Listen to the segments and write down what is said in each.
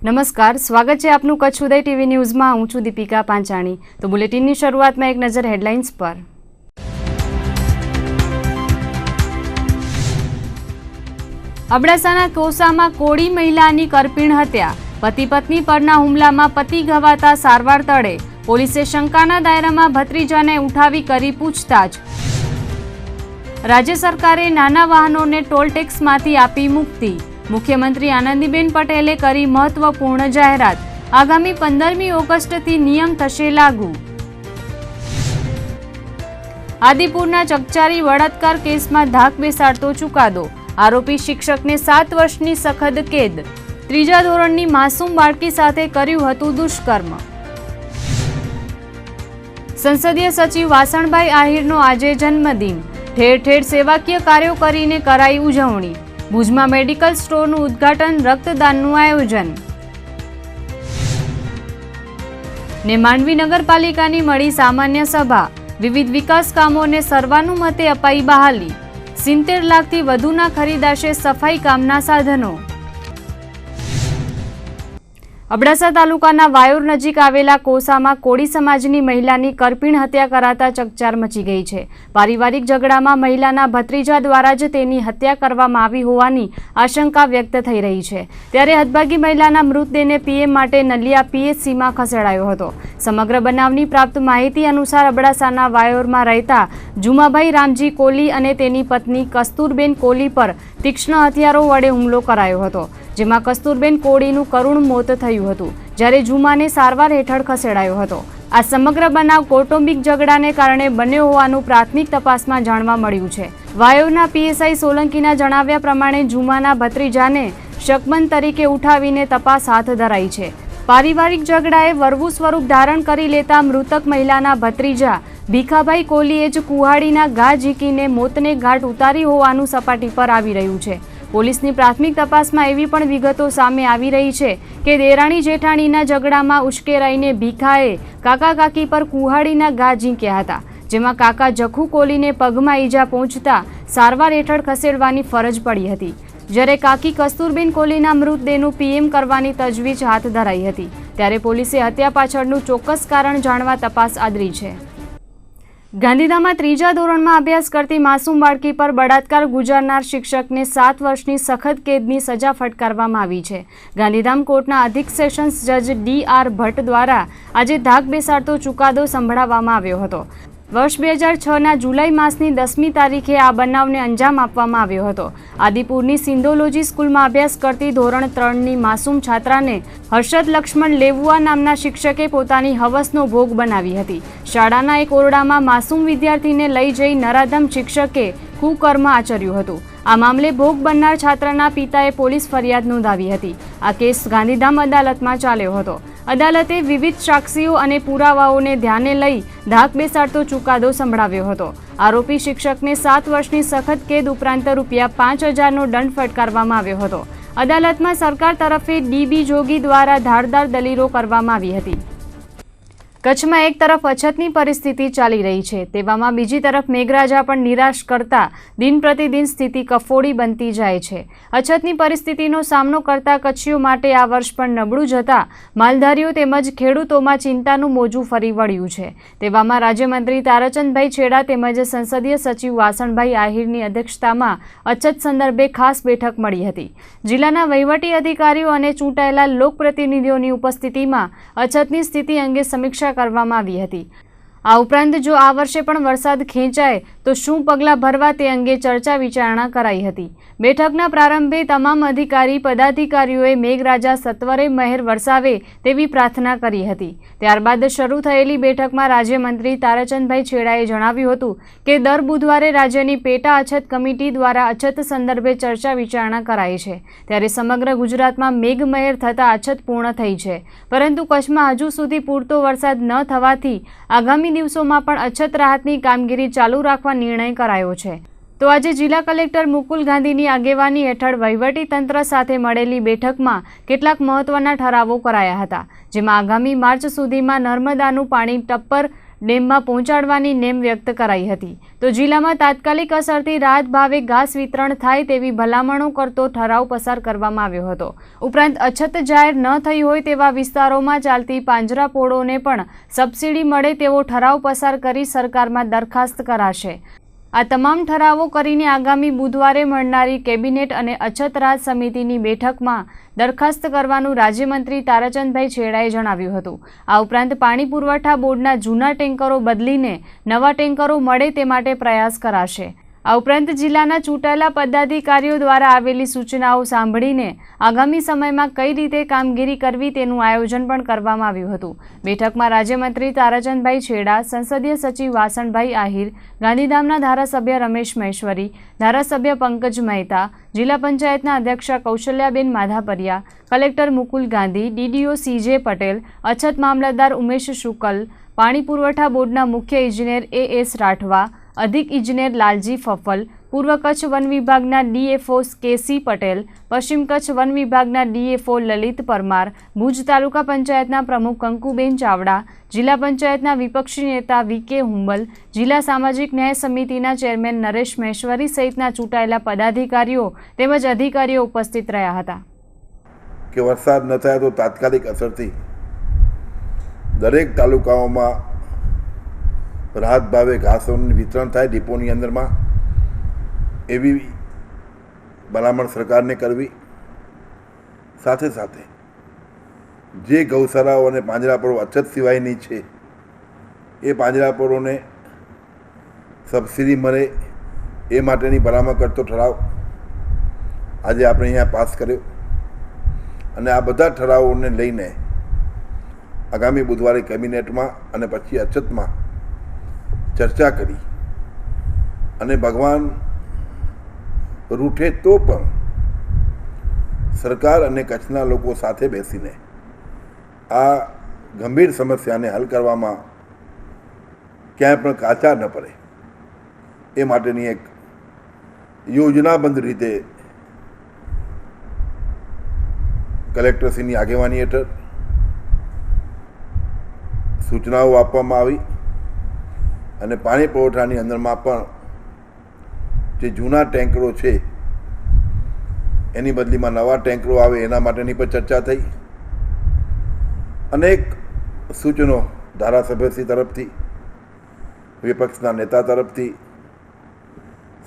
નમસ્કાર, સ્વાગત છે આપનું કચ્છ ઉદય ટીવી ન્યૂઝમાં। હું છું દીપિકા પાંચાણી। તો બુલેટિનની શરૂઆતમાં એક નજર હેડલાઇન્સ પર। અબડાસાના કોસામાં કોળી મહિલાની કરપીણ હત્યા। પતિ પત્ની પરના હુમલામાં પતિ ગવાતા સારવાર તળે। પોલીસે શંકાના દાયરામાં ભત્રીજાને ઉઠાવી કરી પૂછતાછ। રાજ્ય સરકારે નાના વાહનોને ટોલ ટેક્સમાંથી આપી મુક્તિ। મુખ્યમંત્રી આનંદીબેન પટેલે કરી મહત્વપૂર્ણ જાહેરાત। આગામી 15મી ઓગસ્ટથી નિયમ થશે લાગુ। આદિપુરના ચકચારી બળાત્કાર કેસમાં ધાક બેસાડતો ચુકાદો। આરોપી શિક્ષકને 7 વર્ષની સખત કેદ। ત્રીજા ધોરણની માસૂમ બાળકી સાથે કર્યું હતું દુષ્કર્મ। સંસદીય સચિવ વાસણભાઈ આહિરનો આજે જન્મદિન। ઠેર ઠેર સેવાકીય કાર્યો કરીને કરાઈ ઉજવણી। ભુજમાં મેડિકલ સ્ટોરનું ઉદ્ઘાટન, રક્તદાનનું આયોજન। ને માંડવી નગરપાલિકાની મળી સામાન્ય સભા। વિવિધ વિકાસ કામોને સર્વાનુમતે અપાઈ બહાલી। 70 લાખથી વધુના ખરીદાશે સફાઈ કામના સાધનો। અબડાસા તાલુકાના વાયોર નજીક આવેલા કોસામાં કોળી સમાજની મહિલાની કરપીણ હત્યા કરાતા ચકચાર મચી ગઈ છે। પારિવારિક ઝઘડામાં મહિલાના ભત્રીજા દ્વારા જ તેની હત્યા કરવામાં આવી હોવાની આશંકા વ્યક્ત થઈ રહી છે। ત્યારે હતભાગી મહિલાના મૃતદેહને પીએમ માટે નલિયા પીએચસીમાં ખસેડાયો હતો। સમગ્ર બનાવની પ્રાપ્ત માહિતી અનુસાર અબડાસાના વાયોરમાં રહેતા જુમાભાઈ રામજી કોલી અને તેની પત્ની કસ્તુરબેન કોલી પર તીક્ષ્ણ હથિયારો વડે હુમલો કરાયો હતો, જેમાં કસ્તુરબેન કોળીનું કરુણ મોત થયું હતું, જ્યારે જુમાને સારવાર હેઠળ ખસેડાયો હતો। આ સમગ્ર બનાવ કૌટુંબિક ઝઘડાને કારણે બન્યો હોવાનું પ્રાથમિક તપાસમાં જાણવા મળ્યું છે। વાયોરના પીએસઆઈ સોલંકીના જણાવ્યા પ્રમાણે જુમાના ભત્રીજાને શકમંદ તરીકે ઉઠાવીને તપાસ હાથ ધરાઈ છે। પારિવારિક ઝઘડાએ વરવું સ્વરૂપ ધારણ કરી લેતા મૃતક મહિલાના ભત્રીજા ભીખાભાઈ કોલીએ જ કુહાડીના ઘા ઝીકીને મોતને ઘાટ ઉતારી હોવાનું સપાટી પર આવી રહ્યું છે। પોલીસની પ્રાથમિક તપાસમાં એવી પણ વિગતો સામે આવી રહી છે કે દેરાણી જેઠાણીના ઝઘડામાં ઉશ્કેરાઈને ભીખાએ કાકા કાકી પર કુહાડીના ઘા ઝીંક્યા હતા, જેમાં કાકા જખુ કોલીને પગમાં ઈજા પહોંચતા સારવાર હેઠળ ખસેડવાની ફરજ પડી હતી, જ્યારે કાકી કસ્તુરબેન કોલીના મૃતદેહનું પીએમ કરવાની તજવીજ હાથ ધરાઈ હતી। ત્યારે પોલીસે હત્યા પાછળનું ચોક્કસ કારણ જાણવા તપાસ આદરી છે। ગાંધીધામમાં ત્રીજા ધોરણમાં અભ્યાસ કરતી માસૂમ બાળકી પર બળાત્કાર ગુજારનાર શિક્ષકને 7 વર્ષની સખત કેદની સજા ફટકારવામાં આવી છે। ગાંધીધામ કોર્ટના અધિક સેશન્સ જજ ડી.આર. ભટ્ટ દ્વારા આજે ધાક બેસાડતો ચુકાદો સંભળાવવામાં આવ્યો હતો। વર્ષ 2006ના જુલાઈ માસની 10મી તારીખે આ બનાવને અંજામ આપવામાં આવ્યો હતો। આદિપુરની સિંધોલોજી સ્કૂલમાં અભ્યાસ કરતી ધોરણ 3ની માસૂમ છાત્રાને હર્ષદ લક્ષ્મણ લેવુઆ નામના શિક્ષકે પોતાની હવસનો ભોગ બનાવી હતી। શાળાના એક ઓરડામાં માસૂમ વિદ્યાર્થીને લઈ જઈ નરાધમ શિક્ષકે કુકર્મ આચર્યું હતું। આ મામલે ભોગ બનનાર છાત્રના પિતાએ પોલીસ ફરિયાદ નોંધાવી હતી। આ કેસ ગાંધીધામ અદાલતમાં ચાલ્યો હતો। અદાલતે વિવિધ સાક્ષીઓ અને પુરાવાઓને ધ્યાને લઈ ધાક બેસાડતો ચુકાદો સંભળાવ્યો હતો। આરોપી શિક્ષકને 7 વર્ષની સખત કેદ ઉપરાંત ₹5000નો દંડ ફટકારવામાં આવ્યો હતો। અદાલતમાં સરકાર તરફે ડી.બી. જોગી દ્વારા ધારદાર દલીલો કરવામાં આવી હતી। કચ્છમાં એક તરફ અછતની પરિસ્થિતિ ચાલી રહી છે, તેવામાં બીજી તરફ મેઘરાજા પણ નિરાશ કરતા દિન પ્રતિદિન સ્થિતિ કફોડી બનતી જાય છે। અછતની પરિસ્થિતિનો સામનો કરતા કચ્છીઓ માટે આ વર્ષ પણ નબળું જતા માલધારીઓ તેમજ ખેડૂતોમાં ચિંતાનું મોજું ફરી વળ્યું છે। તેવામાં રાજ્યમંત્રી તારાચંદભાઈ છેડા તેમજ સંસદીય સચિવ વાસણભાઈ આહિરની અધ્યક્ષતામાં અછત સંદર્ભે ખાસ બેઠક મળી હતી। જિલ્લાના વહીવટી અધિકારીઓ અને ચૂંટાયેલા લોકપ્રતિનિધિઓની ઉપસ્થિતિમાં અછતની સ્થિતિ અંગે સમીક્ષા કરવામાં આવી હતી। આ ઉપરાંત જો આ વર્ષે પણ વરસાદ ખેંચાય તો શું પગલાં ભરવા તે અંગે ચર્ચા વિચારણા કરાઈ હતી। બેઠકના પ્રારંભે તમામ અધિકારી પદાધિકારીઓએ મેઘરાજા સત્વરે મહેર વરસાવે તેવી પ્રાર્થના કરી હતી। ત્યારબાદ શરૂ થયેલી બેઠકમાં રાજ્યમંત્રી તારાચંદભાઈ છેડાએ જણાવ્યું હતું કે દર બુધવારે રાજ્યની પેટા અછત કમિટી દ્વારા અછત સંદર્ભે ચર્ચા વિચારણા કરાઈ છે। ત્યારે સમગ્ર ગુજરાતમાં મેઘમહેર થતાં અછત પૂર્ણ થઈ છે, પરંતુ કચ્છમાં હજુ સુધી પૂરતો વરસાદ ન થવાથી આગામી દિવસોમાં પણ અછત રાહતની કામગીરી ચાલુ રાખવા નિર્ણય કરાયો છે। તો આજે જિલ્લા કલેક્ટર મુકુલ ગાંધીની આગેવાની હેઠળ વહીવટી તંત્ર સાથે મળેલી બેઠકમાં કેટલાક મહત્વના ઠરાવો કરાયા હતા, જેમાં આગામી માર્ચ સુધીમાં નર્મદાનું પાણી ટપ્પર ડેમમાં પહોંચાડવાની નેમ વ્યક્ત કરાઈ હતી. તો જિલ્લામાં તાત્કાલિક અસરથી રાહત ભાવે ઘાસ વિતરણ થાય તેવી ભલામણો કરતો ઠરાવ પસાર કરવામાં આવ્યો હતો. ઉપરાંત અછત જાહેર ન થઈ હોય તેવા વિસ્તારોમાં ચાલતી પાંજરાપોળોને પણ સબસિડી મળે તેવો ઠરાવ પસાર કરી સરકારમાં દરખાસ્ત કરાશે. આ તમામ ઠરાવો કરીને આગામી બુધવારે મળનારી કેબિનેટ અને અછત રાહત સમિતિની બેઠકમાં દરખાસ્ત કરવાનું રાજ્યમંત્રી તારાચંદભાઈ છેડાએ જણાવ્યું હતું. આ ઉપરાંત પાણી પુરવઠા બોર્ડના જૂના ટેન્કરો બદલીને નવા ટેન્કરો મળે તે માટે પ્રયાસ કરાશે. આ ઉપરાંત જિલ્લાના ચૂંટાયેલા પદાધિકારીઓ દ્વારા આવેલી સૂચનાઓ સાંભળીને આગામી સમયમાં કઈ રીતે કામગીરી કરવી તેનું આયોજન પણ કરવામાં આવ્યું હતું. બેઠકમાં રાજ્યમંત્રી તારાચંદભાઈ છેડા, સંસદીય સચિવ વાસણભાઈ આહિર, ગાંધીધામના ધારાસભ્ય રમેશ મહેશ્વરી, ધારાસભ્ય પંકજ મહેતા, જિલ્લા પંચાયતના અધ્યક્ષા Kaushalyaben Madhapariya, collector Mukul Gandhi, DDO CJ Patel, અછત મામલતદાર ઉમેશ શુકલ, પાણી પુરવઠા બોર્ડના મુખ્ય ઇજનેર AS રાઠવા, અધિક ઇજનેર લાલજી ફફલ, પૂર્વ કચ્છ વન વિભાગના DFO KC પટેલ, પશ્ચિમ કચ્છ વન વિભાગના DFO લલિત પરમાર, ભુજ તાલુકા પંચાયતના પ્રમુખ કંકુબેન ચાવડા, જિલ્લા પંચાયતના વિપક્ષી નેતા VK હુંબલ, જિલ્લા સામાજિક ન્યાય સમિતિના ચેરમેન નરેશ મહેશ્વરી સહિતના ચૂંટાયેલા પદાધિકારીઓ તેમજ અધિકારીઓ ઉપસ્થિત રહ્યા હતા. કે વરસાદ ન થાય તો તાત્કાલિક અસરથી દરેક તાલુકાઓમાં રાહત ભાવે ઘાસોનું વિતરણ થાય ડિપોની અંદરમાં, એવી ભલામણ સરકારને કરવી. સાથે સાથે જે ગૌશાળાઓ અને પાંજરાપોળો અછત સિવાયની છે એ પાંજરાપોળોને સબસિડી મળે એ માટેની ભલામણ કરતો ઠરાવ આજે આપણે અહીંયા પાસ કર્યો. અને આ બધા ઠરાવોને લઈને આગામી બુધવારે કેબિનેટમાં અને પછી અછતમાં ચર્ચા કરી અને ભગવાન રૂઠે તો પણ સરકાર અને કચ્છના લોકો સાથે બેસીને આ ગંભીર સમસ્યાને હલ કરવામાં ક્યાંય પણ કાચા ન પડે એ માટેની એક યોજનાબંધ રીતે કલેક્ટરશ્રીની આગેવાની હેઠળ સૂચનાઓ આપવામાં આવી અને પાણી પુરવઠાની અંદરમાં પણ જે જૂના ટેન્કરો છે એની બદલીમાં નવા ટેન્કરો આવે એના માટેની પણ ચર્ચા થઈ. અનેક સૂચનો ધારાસભ્યશ્રી તરફથી, વિપક્ષના નેતા તરફથી,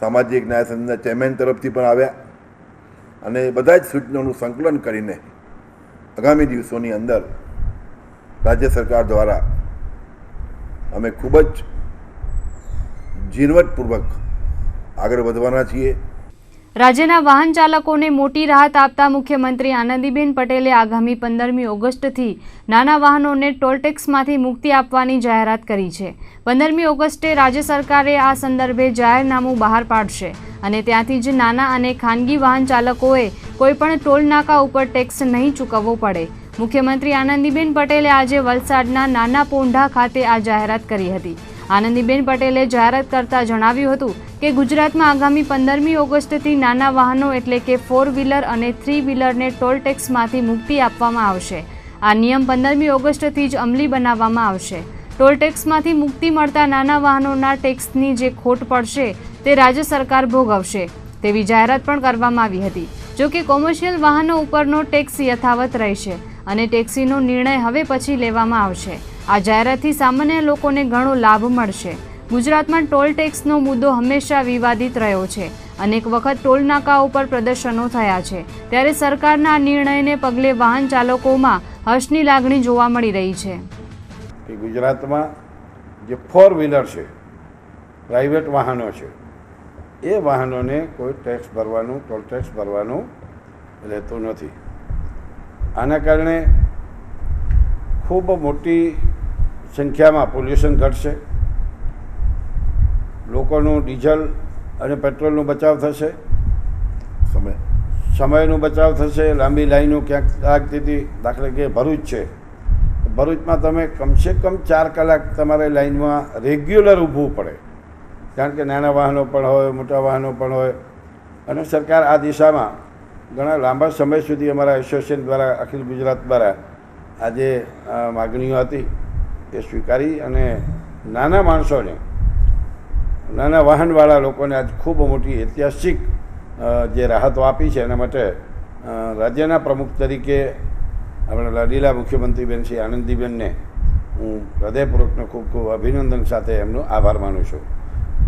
સામાજિક ન્યાય સમિતિના ચેરમેન તરફથી પણ આવ્યા અને બધા જ સૂચનોનું સંકલન કરીને આગામી દિવસોની અંદર રાજ્ય સરકાર દ્વારા અમે ખૂબ જ ઝીણવટપૂર્વક આગળ વધવાના છીએ. રાજ્યના વાહન ચાલકોને મોટી રાહત આપતા મુખ્યમંત્રી આનંદીબેન પટેલે આગામી 15મી ઓગસ્ટથી નાના વાહનોને ટોલટેક્સમાંથી મુક્તિ આપવાની જાહેરાત કરી છે. 15મી ઓગસ્ટે રાજ્ય સરકારે આ સંદર્ભે જાહેરનામું બહાર પાડશે અને ત્યાંથી જ નાના અને ખાનગી વાહન ચાલકોએ કોઈપણ ટોલ નાકા ઉપર ટેક્સ નહીં ચૂકવવો પડે. મુખ્યમંત્રી આનંદીબેન પટેલે આજે વલસાડના નાના પોંઢા ખાતે આ જાહેરાત કરી હતી. આનંદીબેન પટેલે જાહેરાત કરતા જણાવ્યું હતું કે ગુજરાતમાં આગામી 15મી ઓગસ્ટથી નાના વાહનો એટલે કે 4 વ્હીલર અને 3 વ્હીલરને ટોલ ટેક્સમાંથી મુક્તિ આપવામાં આવશે. આ નિયમ 15મી ઓગસ્ટથી જ અમલી બનાવવામાં આવશે. ટોલ ટેક્સમાંથી મુક્તિ મળતા નાના વાહનોના ટેક્સની જે ખોટ પડશે તે રાજ્ય સરકાર ભોગવશે તેવી જાહેરાત પણ કરવામાં આવી હતી. જો કે કોમર્શિયલ વાહનો ઉપરનો ટેક્સ યથાવત રહેશે અને ટેક્સીનો નિર્ણય હવે પછી લેવામાં આવશે. આ જાહેરાતથી સામાન્ય લોકોને ઘણો લાભ મળશે. ગુજરાતમાં ટોલ ટેક્સનો મુદ્દો હંમેશા વિવાદિત રહ્યો છે. અનેક વખત ટોલ નાકા ઉપર પ્રદર્શનો થયા છે. ત્યારે સરકારના આ નિર્ણયને પગલે વાહન ચાલકોમાં હર્ષની લાગણી જોવા મળી રહી છે. ગુજરાતમાં જે 4 વ્હીલર છે, પ્રાઇવેટ વાહનો છે, એ વાહનોને કોઈ ટેક્સ ભરવાનું, ટોલ ટેક્સ ભરવાનું રહેતું નથી. આના કારણે ખૂબ મોટી સંખ્યામાં પોલ્યુશન ઘટશે, લોકોનું ડીઝલ અને પેટ્રોલનો બચાવ થશે, સમયનો બચાવ થશે. લાંબી લાઈનો ક્યાંક લાગતી હતી, દાખલા કે ભરૂચ છે, ભરૂચમાં તમે કમસે કમ 4 કલાક તમારે લાઈનમાં રેગ્યુલર ઊભવું પડે, કારણ કે નાના વાહનો પણ હોય, મોટા વાહનો પણ હોય. અને સરકાર આ દિશામાં ઘણા લાંબા સમય સુધી અમારા એસોસિએશન દ્વારા, અખિલ ગુજરાત દ્વારા આ જે માગણીઓ હતી એ સ્વીકારી અને નાના માણસોને, નાના વાહનવાળા લોકોને આજ ખૂબ મોટી ઐતિહાસિક જે રાહતો આપી છે એના માટે રાજ્યના પ્રમુખ તરીકે આપણા લાડીલા મુખ્યમંત્રીબેન શ્રી આનંદીબેનને હું હૃદયપૂર્વકનો ખૂબ ખૂબ અભિનંદન સાથે એમનો આભાર માનું છું.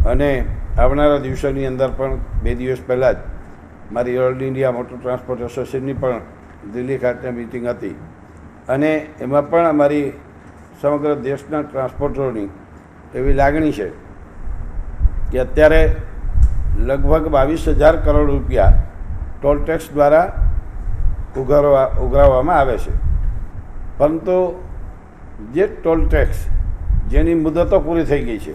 અને આવનારા દિવસોની અંદર પણ 2 દિવસ પહેલાં જ મારી ઓલ ઇન્ડિયા મોટર ટ્રાન્સપોર્ટ એસોસિએશનની પણ દિલ્હી ખાતે મિટિંગ હતી અને એમાં પણ અમારી સમગ્ર દેશના ટ્રાન્સપોર્ટરોની એવી લાગણી છે કે અત્યારે લગભગ 22,000 કરોડ રૂપિયા ટોલ ટેક્સ દ્વારા ઉઘરાવવામાં આવે છે, પરંતુ જે ટોલ ટેક્સ જેની મુદતો પૂરી થઈ ગઈ છે,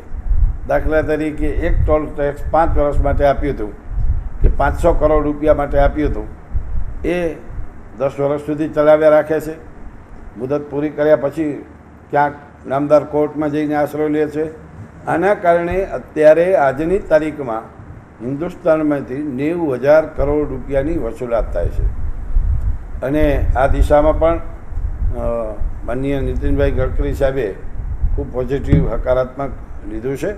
દાખલા તરીકે એક ટોલ ટેક્સ 5 વર્ષ માટે આપ્યું હતું કે 500 કરોડ રૂપિયા માટે આપ્યું હતું, એ 10 વર્ષ સુધી ચલાવ્યા રાખે છે. મુદત પૂરી કર્યા પછી ક્યાંક નામદાર કોર્ટમાં જઈને આશરો લે છે. આના કારણે અત્યારે આજની તારીખમાં હિન્દુસ્તાનમાંથી 90,000 કરોડ રૂપિયાની વસૂલાત થાય છે. અને આ દિશામાં પણ માનનીય નીતિનભાઈ ગડકરી સાહેબે ખૂબ પોઝિટિવ હકારાત્મક લીધું છે.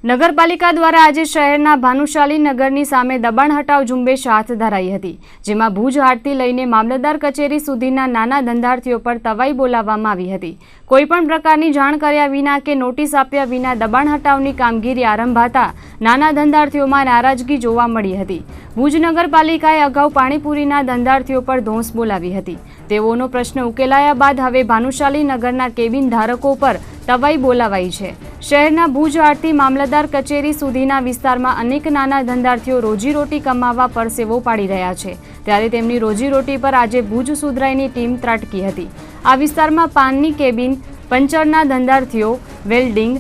નગરપાલિકા દ્વારા આજે શહેરના ભાનુશાલી નગરની સામે દબાણ હટાવ ઝુંબેશ હાથ ધરાઈ હતી, જેમાં ભુજ હાટથી લઈને મામલતદાર કચેરી સુધીના નાના ધંધાર્થીઓ પર તવાઈ બોલાવવામાં આવી હતી. કોઈપણ પ્રકારની જાણ કર્યા વિના કે નોટિસ આપ્યા વિના દબાણ હટાવની કામગીરી આરંભાતા નાના ધંધાર્થીઓમાં નારાજગી જોવા મળી હતી. ભુજ નગરપાલિકાએ અગાઉ પાણીપુરીના ધંધાર્થીઓ પર ધોંસ બોલાવી હતી. તેઓનો પ્રશ્ન ઉકેલાયા બાદ હવે ભાનુશાલી નગરના કેબિન ધારકો પર તવાઈ બોલાવાઈ છે. શહેરના ભુજ હાટથી મામલતદાર કચેરી સુધીના વિસ્તારમાં અનેક નાના ધંધાર્થીઓ રોજીરોટી કમાવવા પરસેવો પાડી રહ્યા છે, ત્યારે તેમની રોજીરોટી પર આજે ભુજ સુધરાઈની ટીમ ત્રાટકી હતી. આ વિસ્તારમાં પાનની કેબિન, પંચરના ધંધાર્થીઓ, વેલ્ડિંગ,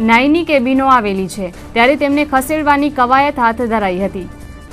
નાઈની કેબિનો આવેલી છે, ત્યારે તેમને ખસેડવાની કવાયત હાથ ધરાઈ હતી.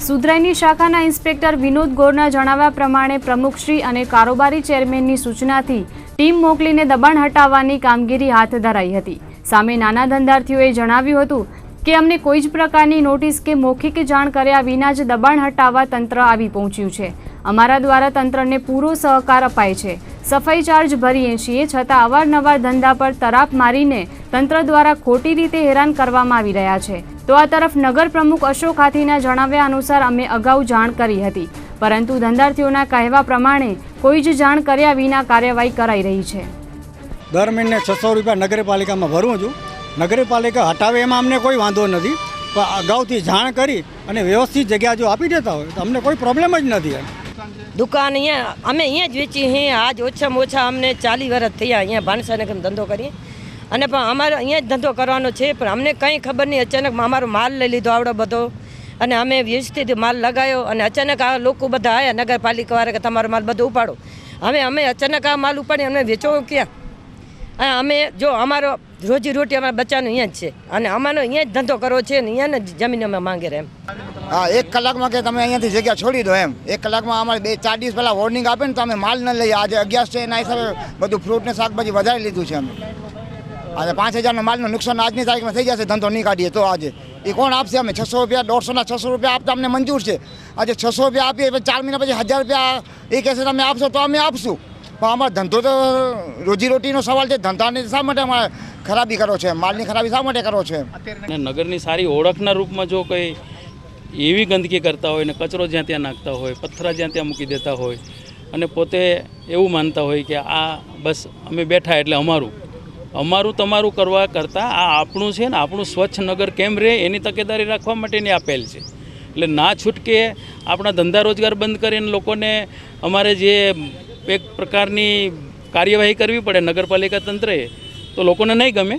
સુધરાઈની શાખાના ઇન્સ્પેક્ટર વિનોદ ગોરના જણાવ્યા પ્રમાણે પ્રમુખશ્રી અને કારોબારી ચેરમેનની સૂચનાથી ટીમ મોકલીને દબાણ હટાવવાની કામગીરી હાથ ધરાઈ હતી. સામે નાના ધંધાર્થીઓએ જણાવ્યું હતું કે અમને કોઈ જ પ્રકારની નોટિસ કે મૌખિક જાણ કર્યા વિના જ દબાણ હટાવવા તંત્ર આવી પહોંચ્યું છે. અમારા દ્વારા તંત્રને પૂરો સહકાર અપાય છે. સફાઈ ચાર્જ ભરીએ છીએ, છતાં અવારનવાર ધંધા પર તરાપ મારીને તંત્ર દ્વારા ખોટી રીતે હેરાન કરવામાં આવી રહ્યા છે. તો આ તરફ નગર પ્રમુખ અશોક હાથીના જણાવ્યા અનુસાર અમે અગાઉ જાણ કરી હતી, પરંતુ ધંધાર્થીઓના કહેવા પ્રમાણે કોઈ જ જાણ કર્યા વિના કાર્યવાહી કરાઈ રહી છે. દર મહિને 600 રૂપિયા નગરપાલિકામાં ભરું છું. નગરપાલિકા હટાવે એમાં અમને કોઈ વાંધો નથી, પણ અગાઉથી જાણ કરી અને વ્યવસ્થિત જગ્યા જો આપી દેતા હોય તો અમને કોઈ પ્રોબ્લેમ જ નથી. દુકાન અહીંયા અમે અહીંયા જ વેચીએ છીએ. આજ ઓછામાં ઓછા અમને 40 વર્ષ થયા અહીંયા ભાનુશાલીનગરમાં ધંધો કરીએ, અને પણ અમારે અહીંયા જ ધંધો કરવાનો છે, પણ અમને કંઈ ખબર નહીં. અચાનક અમારો માલ લઈ લીધો આવડો બધો, અને અમે વ્યવસ્થિત માલ લગાવ્યો, અને અચાનક આ લોકો બધા આવ્યા નગરપાલિકાવાળા કે તમારો માલ બધો ઉપાડો. હવે અમે અચાનક આ માલ ઉપાડી અમને વેચવો ક્યાં? અમે જો અમારો રોજીરોટી અમારા બચ્ચાનો અહીંયા જ છે, અને અમારો અહીંયા જ ધંધો કરવો છે, ને અહીંયા જ જમીન અમે માંગે એમ. હા, 1 કલાકમાં કે તમે અહીંયાથી જગ્યા છોડી દો એમ. 1 કલાકમાં અમારે 2-4 દિવસ પહેલાં વોર્નિંગ આપે ને તો અમે માલ ન લઈએ. આજે 11 છે એના હિસાબે બધું ફ્રૂટ ને શાકભાજી વધારી લીધું છે અમે. આજે 5,000નો માલનું નુકસાન આજની તારીખમાં થઈ જશે ધંધો નહીં કાઢીએ તો. આજે એ કોણ આપશે? અમે 600 રૂપિયા, 150ના 600 રૂપિયા આપતા અમને મંજૂર છે. આજે 600 રૂપિયા આપીએ, 4 મહિના પછી 1,000 રૂપિયા એ કહેશે તમે આપશો તો અમે આપશું, પણ અમારો ધંધો તો રોજીરોટીનો સવાલ છે. ધંધાની શા માટે અમારે ખરાબી કરો છે? માલની ખરાબી શા માટે કરો છે? નગરની સારી ઓળખના રૂપમાં જો કોઈ એવી ગંદકી કરતા હોય ને કચરો જ્યાં ત્યાં નાખતા હોય, પથ્થરા જ્યાં ત્યાં મૂકી દેતા હોય, અને પોતે એવું માનતા હોય કે આ બસ અમે બેઠા એટલે અમારું તમારું કરવા કરતાં આ આપણું છે ને, આપણું સ્વચ્છ નગર કેમ રહે એની તકેદારી રાખવા માટેની આપેલ છે. એટલે ના છૂટકે આપણા ધંધા રોજગાર બંધ કરીને લોકોને અમારે જે એક પ્રકારની કાર્યવાહી કરવી પડે નગરપાલિકા તંત્રએ, તો લોકોને નહીં ગમે.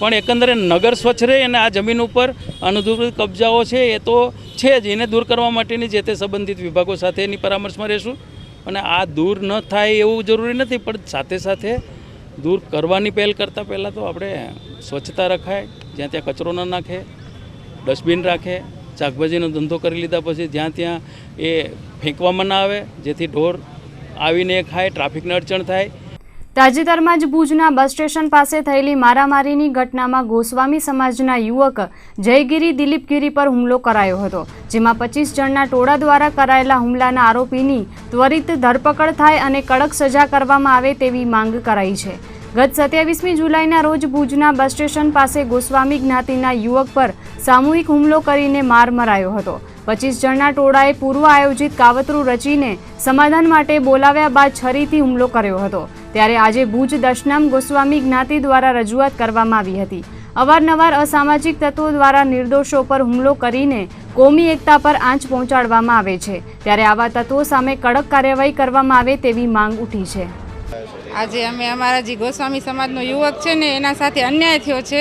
પણ એકંદરે નગર સ્વચ્છ રહે અને આ જમીન ઉપર અનધિકૃત કબજાઓ છે એ તો છે જ, એને દૂર કરવા માટેની જે તે સંબંધિત વિભાગો સાથે એની પરામર્શમાં રહેશું. અને આ દૂર ન થાય એવું જરૂરી નથી, પણ સાથે સાથે દૂર કરવાની પહેલ કરતાં પહેલાં તો આપણે સ્વચ્છતા રખાય, જ્યાં ત્યાં કચરો ન નાખે, ડસ્ટબિન રાખે, શાકભાજીનો ધંધો કરી લીધા પછી જ્યાં ત્યાં એ ફેંકવામાં ના આવે, જેથી ઢોર આવીને ખાય, ટ્રાફિકને અડચણ થાય. તાજેતરમાં જ ભુજના બસ સ્ટેશન પાસે થયેલી મારામારીની ઘટનામાં ગોસ્વામી સમાજના યુવક જયગીરી દિલીપગીરી પર હુમલો કરાયો હતો, જેમાં 25 જણના ટોળા દ્વારા કરાયેલા હુમલાના આરોપીની ત્વરિત ધરપકડ થાય અને કડક સજા કરવામાં આવે તેવી માંગ કરાઈ છે. ગત 27મી જુલાઈના રોજ ભુજના બસ સ્ટેશન પાસે ગોસ્વામી જ્ઞાતિના યુવક પર સામૂહિક હુમલો કરીને માર મરાયો હતો. 25 જણના ટોળાએ પૂર્વ આયોજિત કાવતરું રચીને સમાધાન માટે બોલાવ્યા બાદ છરીથી હુમલો કર્યો હતો. ત્યારે આજે ભુજ દશનામ ગોસ્વામી જ્ઞાતિ દ્વારા રજૂઆત કરવામાં આવી હતી. અવારનવાર અસામાજિક તત્વો દ્વારા નિર્દોષો પર હુમલો કરીને કોમી એકતા પર આંચ પહોંચાડવામાં આવે છે. ત્યારે આવા તત્વો સામે કડક કાર્યવાહી કરવામાં આવે તેવી માંગ ઉઠી છે. આજે અમે અમારા જે ગોસ્વામી સમાજનો યુવક છે ને એના સાથે અન્યાય થયો છે,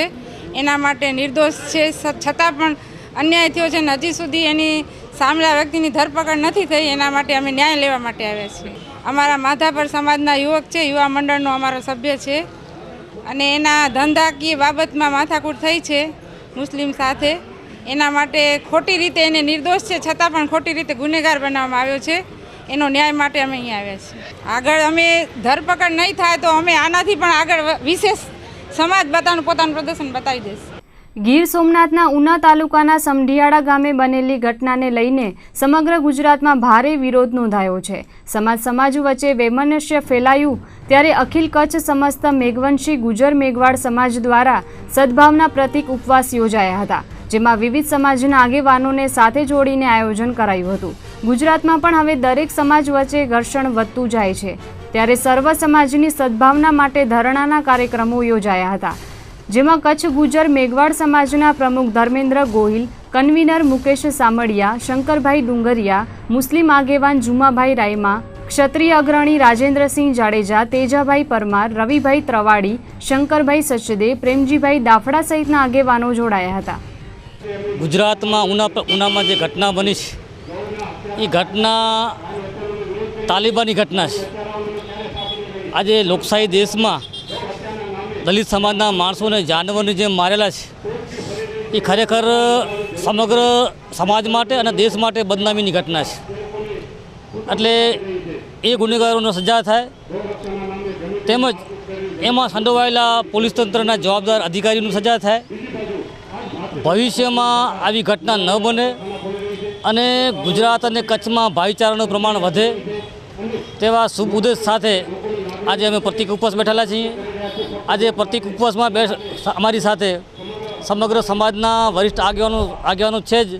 એના માટે નિર્દોષ છે છતાં પણ અન્યાય થયો છે ને હજી સુધી એની સામેલા વ્યક્તિની ધરપકડ નથી થઈ. એના માટે અમે ન્યાય લેવા માટે આવ્યા છીએ. અમારા માધાપર સમાજના યુવક છે, યુવા મંડળનો અમારો સભ્ય છે અને એના ધંધાકીય બાબતમાં માથાકૂટ થઈ છે મુસ્લિમ સાથે. એના માટે ખોટી રીતે એને નિર્દોષ છે છતાં પણ ખોટી રીતે ગુનેગાર બનાવવામાં આવ્યો છે. એનો ન્યાય માટે અમે અહીંયા આવ્યા છીએ. આગળ અમે ધરપકડ નહીં થાય તો અમે આનાથી પણ આગળ વિશેષ સમાજ પોતાનું પ્રદર્શન બતાવી દેશે. ગીર સોમનાથના ઉના તાલુકાના સમઢિયાળા ગામે બનેલી ઘટનાને લઈને સમગ્ર ગુજરાતમાં ભારે વિરોધ નોંધાયો છે. સમાજ વચ્ચે વૈમનસ્ય ફેલાયું ત્યારે અખિલ કચ્છ સમસ્ત મેઘવંશી ગુજર મેઘવાડ સમાજ દ્વારા સદભાવના પ્રતીક ઉપવાસ યોજાયા હતા, જેમાં વિવિધ સમાજના આગેવાનોને સાથે જોડીને આયોજન કરાયું હતું. ગુજરાતમાં પણ હવે દરેક સમાજ વચ્ચે ઘર્ષણ વધતું જાય છે, ત્યારે સર્વ સમાજની સદભાવના માટે ધરણાના કાર્યક્રમો યોજાયા હતા, જેમાં કચ્છ ગુજર મેઘવાડ સમાજના પ્રમુખ ધર્મેન્દ્ર ગોહિલ, કન્વીનર મુકેશ સામડિયા, શંકરભાઈ ડુંગરિયા, મુસ્લિમ આગેવાન જુમાભાઈ રાયમા, ક્ષત્રિય અગ્રણી રાજેન્દ્રસિંહ જાડેજા, તેજાભાઈ પરમાર, રવિભાઈ ત્રવાડી, શંકરભાઈ સચદે, પ્રેમજીભાઈ દાફડા સહિતના આગેવાનો જોડાયા હતા. ગુજરાતમાં ઉનામાં જે ઘટના બની છે એ ઘટના તાલિબાની ઘટના છે. આજે લોકશાહી દેશમાં દલિત સમાજના માણસોને જાનવરની જેમ મારેલા છે એ ખરેખર સમગ્ર સમાજ માટે અને દેશ માટે બદનામીની ઘટના છે. એટલે એ ગુનેગારોને સજા થાય તેમજ એમાં સંડોવાયેલા પોલીસ તંત્રના જવાબદાર અધિકારીઓની સજા થાય. ભવિષ્યમાં આવી ઘટના ન બને અને ગુજરાત અને કચ્છમાં ભાઈચારાનું પ્રમાણ વધે તેવા શુભ ઉદ્દેશ સાથે આજે અમે પ્રતિક ઉપવાસ બેઠેલા છીએ. આજે પ્રતિક ઉપવાસમાં અમારી સાથે સમગ્ર સમાજના વરિષ્ઠ આગેવાનો છે જ,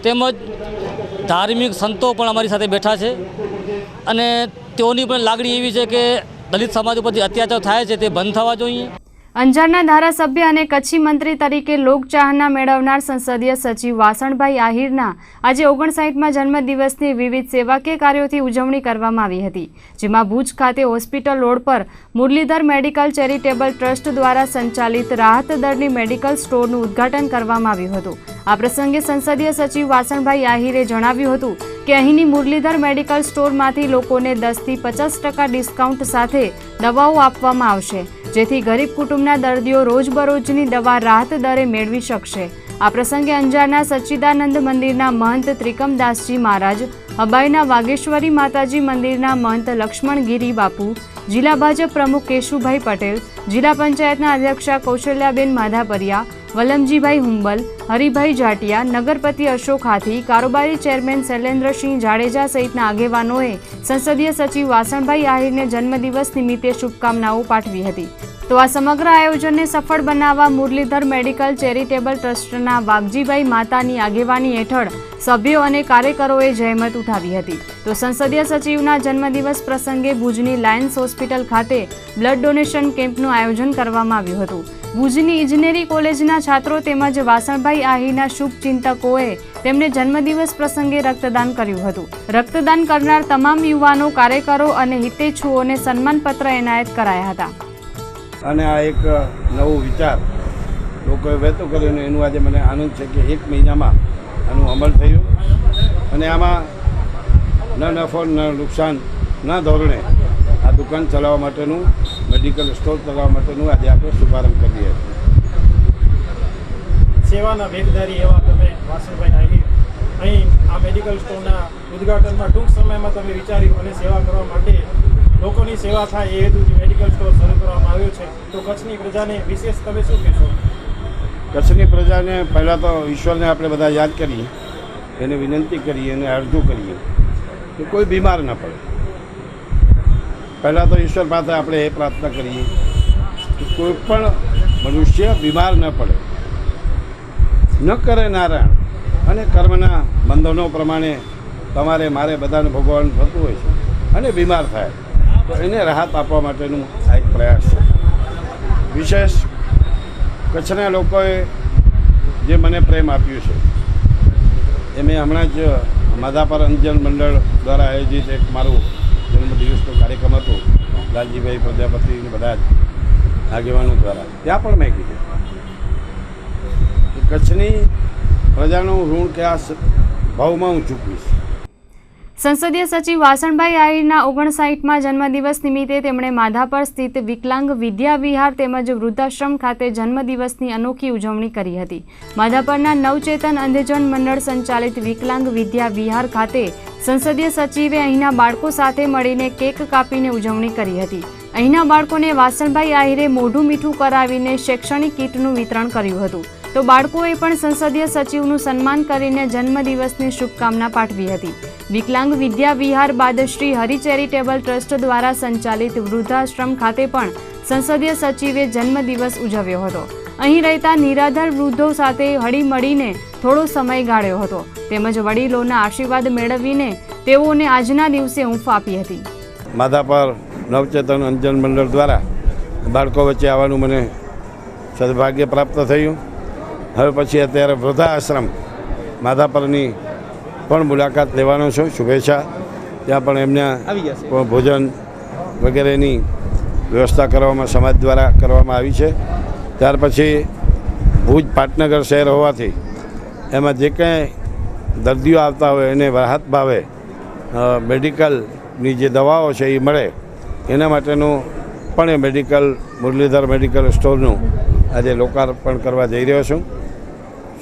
તેમજ ધાર્મિક સંતો પણ અમારી સાથે બેઠા છે અને તેઓની પણ લાગણી એવી છે કે દલિત સમાજ ઉપરથી અત્યાચાર થાય છે તે બંધ થવા જોઈએ. અંજારના ધારાસભ્ય અને કચ્છી મંત્રી તરીકે લોકચાહના મેળવનાર સંસદીય સચિવ વાસણભાઈ આહિરના આજે 59મા જન્મદિવસની વિવિધ સેવાકીય કાર્યોથી ઉજવણી કરવામાં આવી હતી, જેમાં ભુજ ખાતે હોસ્પિટલ રોડ પર મુરલીધર મેડિકલ ચેરિટેબલ ટ્રસ્ટ દ્વારા સંચાલિત રાહત દરની મેડિકલ સ્ટોરનું ઉદ્ઘાટન કરવામાં આવ્યું હતું. આ પ્રસંગે સંસદીય સચિવ વાસણભાઈ આહિરે જણાવ્યું હતું કે અહીંની મુરલીધર મેડિકલ સ્ટોરમાંથી લોકોને 10થી 50% ડિસ્કાઉન્ટ સાથે દવાઓ આપવામાં આવશે, જેથી ગરીબ કુટુંબના દર્દીઓ રોજબરોજની દવા રાહત દરે મેળવી શકશે. આ પ્રસંગે અંજારના સચ્ચિદાનંદ મંદિરના મહંત ત્રિકમદાસજી મહારાજ, અબાઈના વાગેશ્વરી માતાજી મંદિરના મહંત લક્ષ્મણગીરી બાપુ, જિલ્લા ભાજપ પ્રમુખ કેશુભાઈ પટેલ, જિલ્લા પંચાયતના અધ્યક્ષા કૌશલ્યાબેન માધાપરિયા, વલમજીભાઈ હુંબલ, હરિભાઈ જાટિયા, નગરપતિ અશોક હાથી, કારોબારી ચેરમેન શૈલેન્દ્રસિંહ જાડેજા સહિતના આગેવાનોએ સંસદીય સચિવ વાસણભાઈ આહિરને જન્મદિવસ નિમિત્તે શુભકામનાઓ પાઠવી હતી. તો આ સમગ્ર આયોજનને સફળ બનાવવા મુરલીધર મેડિકલ ચેરિટેબલ ટ્રસ્ટના વાઘજીભાઈ માતાની આગેવાની હેઠળ સભ્યો અને કાર્યકરોએ જહેમત ઉઠાવી હતી. તો સંસદીય સચિવના જન્મદિવસ પ્રસંગે ભુજની લાયન્સ હોસ્પિટલ ખાતે બ્લડ ડોનેશન કેમ્પનું આયોજન કરવામાં આવ્યું હતું. ભુજની ઇજનેરી કોલેજના છાત્રો તેમજ વાસણભાઈ આહિરના શુભચિંતકોએ તેમને જન્મદિવસ પ્રસંગે રક્તદાન કર્યું હતું. રક્તદાન કરનાર તમામ યુવાનો, કાર્યકરો અને હિતેચ્છુઓને સન્માનપત્ર એનાયત કરાયા હતા. અને આ એક નવો વિચાર લોકોએ વ્યક્ત કર્યો અને એનું આજે મને આનંદ છે કે 1 મહિનામાં આનું અમલ થયું અને આમાં ન નફો ન નુકસાન ના ધોરણે આ દુકાન ચલાવવા માટેનું, મેડિકલ સ્ટોર ચલાવવા માટેનું આજે આપણે શુભારંભ કરીએ છીએ. સેવાના વેગદારી એવા તમે વાસણભાઈ આહિર અહીં આ મેડિકલ સ્ટોરના ઉદ્ઘાટનમાં ટૂંક સમયમાં તમે વિચાર્યું અને સેવા કરવા માટે, લોકોની સેવા થાય એ હેતુથી મેડિકલ સ્ટોર શરૂ કરવામાં આવ્યો છે. તો કચ્છની પ્રજાને વિશેષ તમે શું કહેશો? કચ્છની પ્રજાને પહેલાં તો ઈશ્વરને આપણે બધા યાદ કરીએ, એને વિનંતી કરીએ અને અરજુ કરીએ કે કોઈ બીમાર ન પડે. પહેલાં તો ઈશ્વર પાસે આપણે એ પ્રાર્થના કરીએ કે કોઈ પણ મનુષ્ય બીમાર ન પડે, ન કરે નારાયણ, અને કર્મના બંધનો પ્રમાણે તમારે મારે બધાને ભોગવવાનું થતું હોય છે અને બીમાર થાય તો એને રાહત આપવા માટેનું આ એક પ્રયાસ છે. વિશેષ કચ્છના લોકોએ જે મને પ્રેમ આપ્યું છે એ મેં હમણાં જ માધાપર અંજન મંડળ દ્વારા આયોજિત એક મારું જન્મદિવસનો કાર્યક્રમ હતો, લાલજીભાઈ પ્રજાપતિને બધા જ આગેવાનો દ્વારા, ત્યાં પણ મેં કીધું કે કચ્છની પ્રજાનું ઋણ કે આ ભાવમાં હું ચૂકવીશ. સંસદીય સચિવ વાસણભાઈ આહિરના 59મા જન્મદિવસ નિમિત્તે તેમણે માધાપર સ્થિત વિકલાંગ વિદ્યા વિહાર તેમજ વૃદ્ધાશ્રમ ખાતે જન્મદિવસની અનોખી ઉજવણી કરી હતી. માધાપરના નવચેતન અંધજન મંડળ સંચાલિત વિકલાંગ વિદ્યા વિહાર ખાતે સંસદીય સચિવે અહીંના બાળકો સાથે મળીને કેક કાપીને ઉજવણી કરી હતી. અહીંના બાળકોને વાસણભાઈ આહિરે મોઢું મીઠું કરાવીને શૈક્ષણિક કીટનું વિતરણ કર્યું હતું. તો બાળકોએ પણ સંસદીય સચિવનું સન્માન કરીને જન્મદિવસની શુભકામના પાઠવી હતી. વિકલાંગ વિદ્યા વિહાર બાદ શ્રી હરિ ચેરિટેબલ ટ્રસ્ટ દ્વારા સંચાલિત વૃદ્ધાશ્રમ ખાતે પણ સંસદીય સચિવે જન્મદિવસ ઉજવ્યો હતો. અહીં રહેતા નિરાધાર વૃદ્ધો સાથે હળીમળીને થોડો સમય ગાળ્યો હતો તેમજ વડીલોના આશીર્વાદ મેળવીને તેઓને આજના દિવસે હૂંફ આપી હતી. માધાપર નવચેતન અંજન મંડળ દ્વારા બાળકો વચ્ચે આવવાનું મને સદભાગ્ય પ્રાપ્ત થયું. હવે પછી અત્યારે વૃદ્ધાશ્રમ માધાપરની પણ મુલાકાત લેવાનો છું. શુભેચ્છા. ત્યાં પણ એમના ભોજન વગેરેની વ્યવસ્થા કરવામાં સમાજ દ્વારા કરવામાં આવી છે. ત્યાર પછી ભુજ પાટનગર શહેર હોવાથી એમાં જે કંઈ દર્દીઓ આવતા હોય એને રાહત ભાવે મેડિકલની જે દવાઓ છે એ મળે એના માટેનું પણ એ મેડિકલ મુરલીધર મેડિકલ સ્ટોરનું આજે લોકાર્પણ કરવા જઈ રહ્યો છું.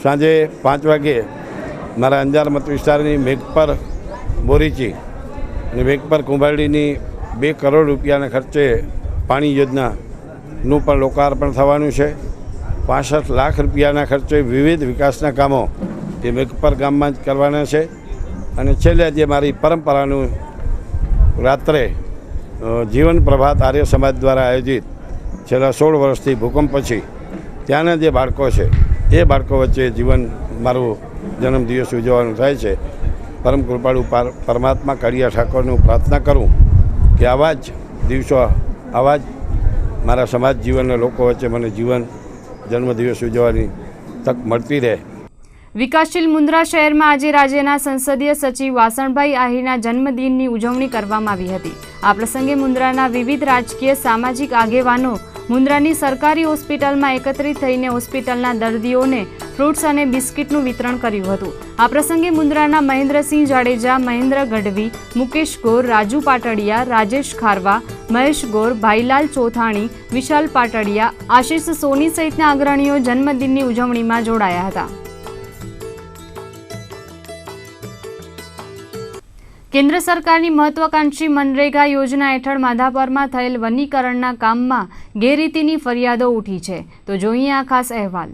સાંજે 5 વાગ્યે મારા અંજાર મત વિસ્તારની મેઘપર બોરીચી અને મેઘપર કુંભારડીની 2 કરોડ રૂપિયાના ખર્ચે પાણી યોજનાનું પણ લોકાર્પણ થવાનું છે. 65 લાખ રૂપિયાના ખર્ચે વિવિધ વિકાસના કામો એ મેઘપર ગામમાં જ કરવાના છે. અને છેલ્લે જે મારી પરંપરાનું રાત્રે જીવન પ્રભાત આર્ય સમાજ દ્વારા આયોજિત છેલ્લા 16 વર્ષથી ભૂકંપ પછી ત્યાંના જે બાળકો છે એ બાળકો વચ્ચે જીવન મારું જન્મદિવસ ઉજવવાનું થાય છે. પરમ કૃપાળુ પરમાત્મા કાળિયા ઠાકોરનું પ્રાર્થના કરું કે આવા જ દિવસો આવા જ મારા સમાજ જીવનના લોકો વચ્ચે મને જીવન જન્મદિવસ ઉજવવાની તક મળતી રહે. વિકાસશીલ મુન્દ્રા શહેરમાં આજે રાજ્યના સંસદીય સચિવ વાસણભાઈ આહિરના જન્મદિનની ઉજવણી કરવામાં આવી હતી. આ પ્રસંગે મુન્દ્રાના વિવિધ રાજકીય સામાજિક આગેવાનો મુન્દ્રાની સરકારી હોસ્પિટલમાં એકત્રિત થઈને હોસ્પિટલના દર્દીઓને ફ્રૂટ્સ અને બિસ્કિટનું વિતરણ કર્યું હતું. આ પ્રસંગે મુન્દ્રાના મહેન્દ્રસિંહ જાડેજા, મહેન્દ્ર ગઢવી, મુકેશ ગોર, રાજુ પાટડિયા, રાજેશ ખારવા, મહેશ ગોર, ભાઈલાલ ચોથાણી, વિશાલ પાટડિયા, આશિષ સોની સહિતના અગ્રણીઓ જન્મદિનની ઉજવણીમાં જોડાયા હતા. કેન્દ્ર સરકારની મહત્વાકાંક્ષી મનરેગા યોજના હેઠળ માધાપરમાં થયેલ વનીકરણના કામમાં ગેરરીતિની ફરિયાદો ઉઠી છે. તો જોઈએ આ ખાસ અહેવાલ.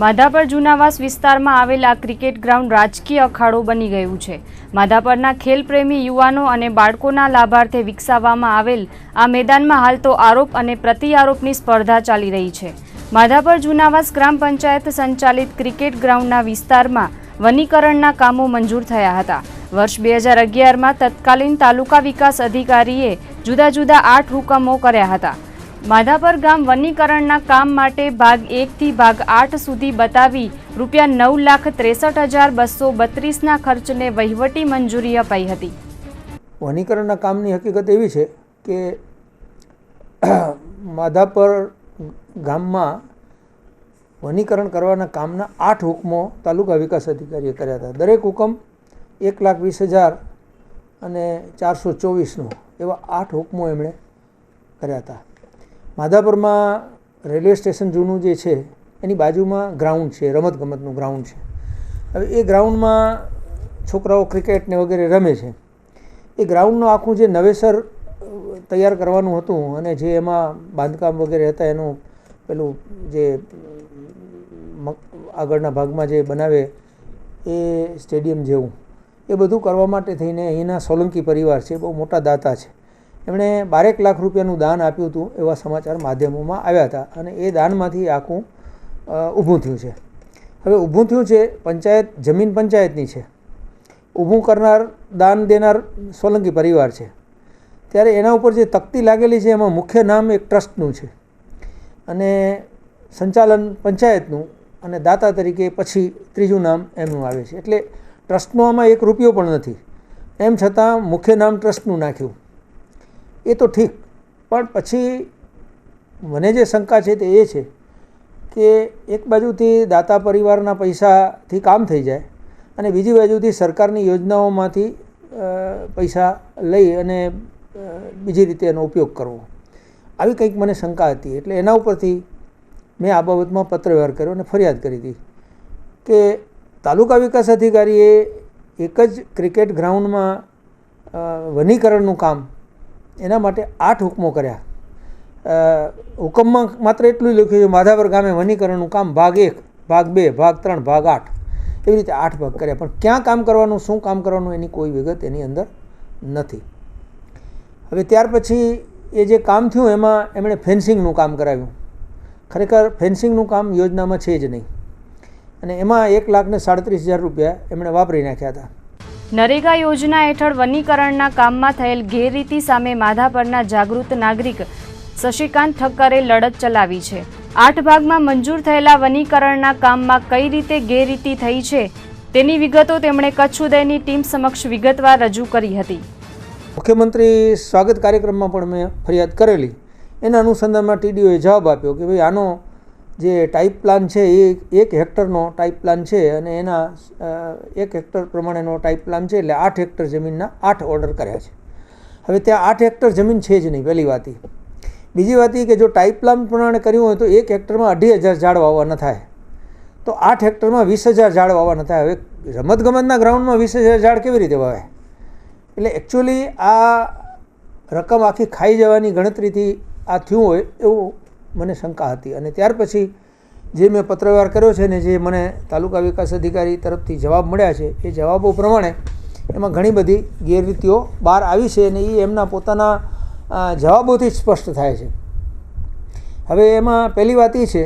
માધાપર જૂનાવાસ વિસ્તારમાં આવેલ આ ક્રિકેટ ગ્રાઉન્ડ રાજકીય અખાડો બની ગયું છે. માધાપરના ખેલપ્રેમી યુવાનો અને બાળકોના લાભાર્થે વિકસાવવામાં આવેલ આ મેદાનમાં હાલ તો આરોપ અને પ્રતિઆરોપની સ્પર્ધા ચાલી રહી છે. માધાપર જૂનાવાસ ગ્રામ પંચાયત સંચાલિત ક્રિકેટ ગ્રાઉન્ડના વિસ્તારમાં વનીકરણના કામો મંજૂર થયા હતા. વર્ષ 2011માં તત્કાલીન તાલુકા વિકાસ અધિકારીએ જુદા જુદા 8 હુકમો કર્યા હતા. માધાપર ગામ વનીકરણના કામ માટે ભાગ 1 થી ભાગ 8 સુધી બતાવી ₹9,63,232ના ખર્ચને વહીવટી મંજૂરી અપાઈ હતી. વનીકરણના કામની હકીકત એવી છે કે માધાપર ગામમાં વનીકરણ કરવાના કામના 8 હુકમો તાલુકા વિકાસ અધિકારીએ કર્યા હતા. દરેક હુકમ 1,20,000 અને 424નો એવા 8 હુકમો એમણે કર્યા હતા. માધાપરમાં રેલવે સ્ટેશન જૂનું જે છે એની બાજુમાં ગ્રાઉન્ડ છે, રમતગમતનું ગ્રાઉન્ડ છે. હવે એ ગ્રાઉન્ડમાં છોકરાઓ ક્રિકેટ ને વગેરે રમે છે. એ ગ્રાઉન્ડનું આખું જે નવેસર તૈયાર કરવાનું હતું અને જે એમાં બાંધકામ વગેરે હતા એનું પેલું જે આગળના ભાગમાં જે બનાવે એ સ્ટેડિયમ જેવું એ બધું કરવા માટે થઈને અહીંના સોલંકી પરિવાર છે, બહુ મોટા દાતા છે, એમણે 12 લાખ રૂપિયાનું દાન આપ્યું હતું એવા સમાચાર માધ્યમોમાં આવ્યા હતા અને એ દાનમાંથી આખું ઊભું થયું છે. હવે ઊભું થયું છે, પંચાયત જમીન પંચાયતની છે, ઊભું કરનાર દાન દેનાર સોલંકી પરિવાર છે, ત્યારે એના ઉપર જે તકતી લાગેલી છે એમાં મુખ્ય નામ એક ટ્રસ્ટનું છે અને સંચાલન પંચાયતનું અને દાતા તરીકે પછી ત્રીજું નામ એમનું આવે છે. એટલે ટ્રસ્ટનો આમાં 1 રૂપિયો પણ નથી, એમ છતાં મુખ્ય નામ ટ્રસ્ટનું નાખ્યું. એ તો ઠીક, પણ પછી મને જે શંકા છે તે એ છે કે એક બાજુથી દાતા પરિવારના પૈસાથી કામ થઈ જાય અને બીજી બાજુથી સરકારની યોજનાઓમાંથી પૈસા લઈ અને બીજી રીતે એનો ઉપયોગ કરવો, આવી કંઈક મને શંકા હતી. એટલે એના ઉપરથી મેં આ બાબતમાં પત્રવ્યવહાર કર્યો અને ફરિયાદ કરી હતી કે તાલુકા વિકાસ અધિકારીએ એક જ ક્રિકેટ ગ્રાઉન્ડમાં વનીકરણનું કામ એના માટે 8 હુકમો કર્યા. હુકમમાં માત્ર એટલું લખ્યું છે માધાપર ગામે વનીકરણનું કામ ભાગ 1, ભાગ 2, ભાગ 3, ભાગ 8, એવી રીતે 8 ભાગ કર્યા. પણ ક્યાં કામ કરવાનું, શું કામ કરવાનું એની કોઈ વિગત એની અંદર નથી. હવે ત્યાર પછી એ જે કામ થયું એમાં એમણે ફેન્સિંગનું કામ કરાવ્યું. ખરેખર ફેન્સિંગનું કામ યોજનામાં છે જ નહીં અને એમાં 1,37,000 રૂપિયા એમણે વાપરી નાખ્યા હતા. નરેગા યોજના હેઠળ વનીકરણના કામમાં થયેલ ગેરરીતિ સામે માધાપરના જાગૃત નાગરિક શશિકાંત ઠક્કરે લડત ચલાવી છે. 8 ભાગમાં મંજૂર થયેલા વનીકરણના કામમાં કઈ રીતે ગેરરીતિ થઈ છે તેની વિગતો તેમણે કચ્છ ઉદયની ટીમ સમક્ષ વિગતવાર રજૂ કરી હતી. મુખ્યમંત્રી સ્વાગત કાર્યક્રમમાં પણ મેં ફરિયાદ કરેલી. એના અનુસંધાનમાં TDOએ જવાબ આપ્યો કે ભાઈ આનો જે ટાઈપ પ્લાન છે એ 1 હેક્ટરનો ટાઈપ પ્લાન છે અને એના 1 હેક્ટર પ્રમાણેનો ટાઈપ પ્લાન છે, એટલે 8 હેક્ટર જમીનના 8 ઓર્ડર કર્યા છે. હવે ત્યાં 8 હેક્ટર જમીન છે જ નહીં, પહેલી વાત એ. બીજી વાત એ કે જો ટાઈપ પ્લાન પ્રમાણે કર્યું હોય તો 1 હેક્ટરમાં 2,500 ઝાડ વાવવાના થાય, તો 8 હેક્ટરમાં 20,000 ઝાડ વાવવાના થાય. હવે રમતગમતના ગ્રાઉન્ડમાં 20,000 ઝાડ કેવી રીતે વાવાય? એટલે એકચ્યુઅલી આ રકમ આખી ખાઈ જવાની ગણતરીથી આ થયું હોય એવું મને શંકા હતી. અને ત્યાર પછી જે મેં પત્રવ્યવહાર કર્યો છે ને જે મને તાલુકા વિકાસ અધિકારી તરફથી જવાબ મળ્યા છે એ જવાબો પ્રમાણે એમાં ઘણી બધી ગેરરીતિઓ બહાર આવી છે અને એ એમના પોતાના જવાબોથી જ સ્પષ્ટ થાય છે. હવે એમાં પહેલી વાત એ છે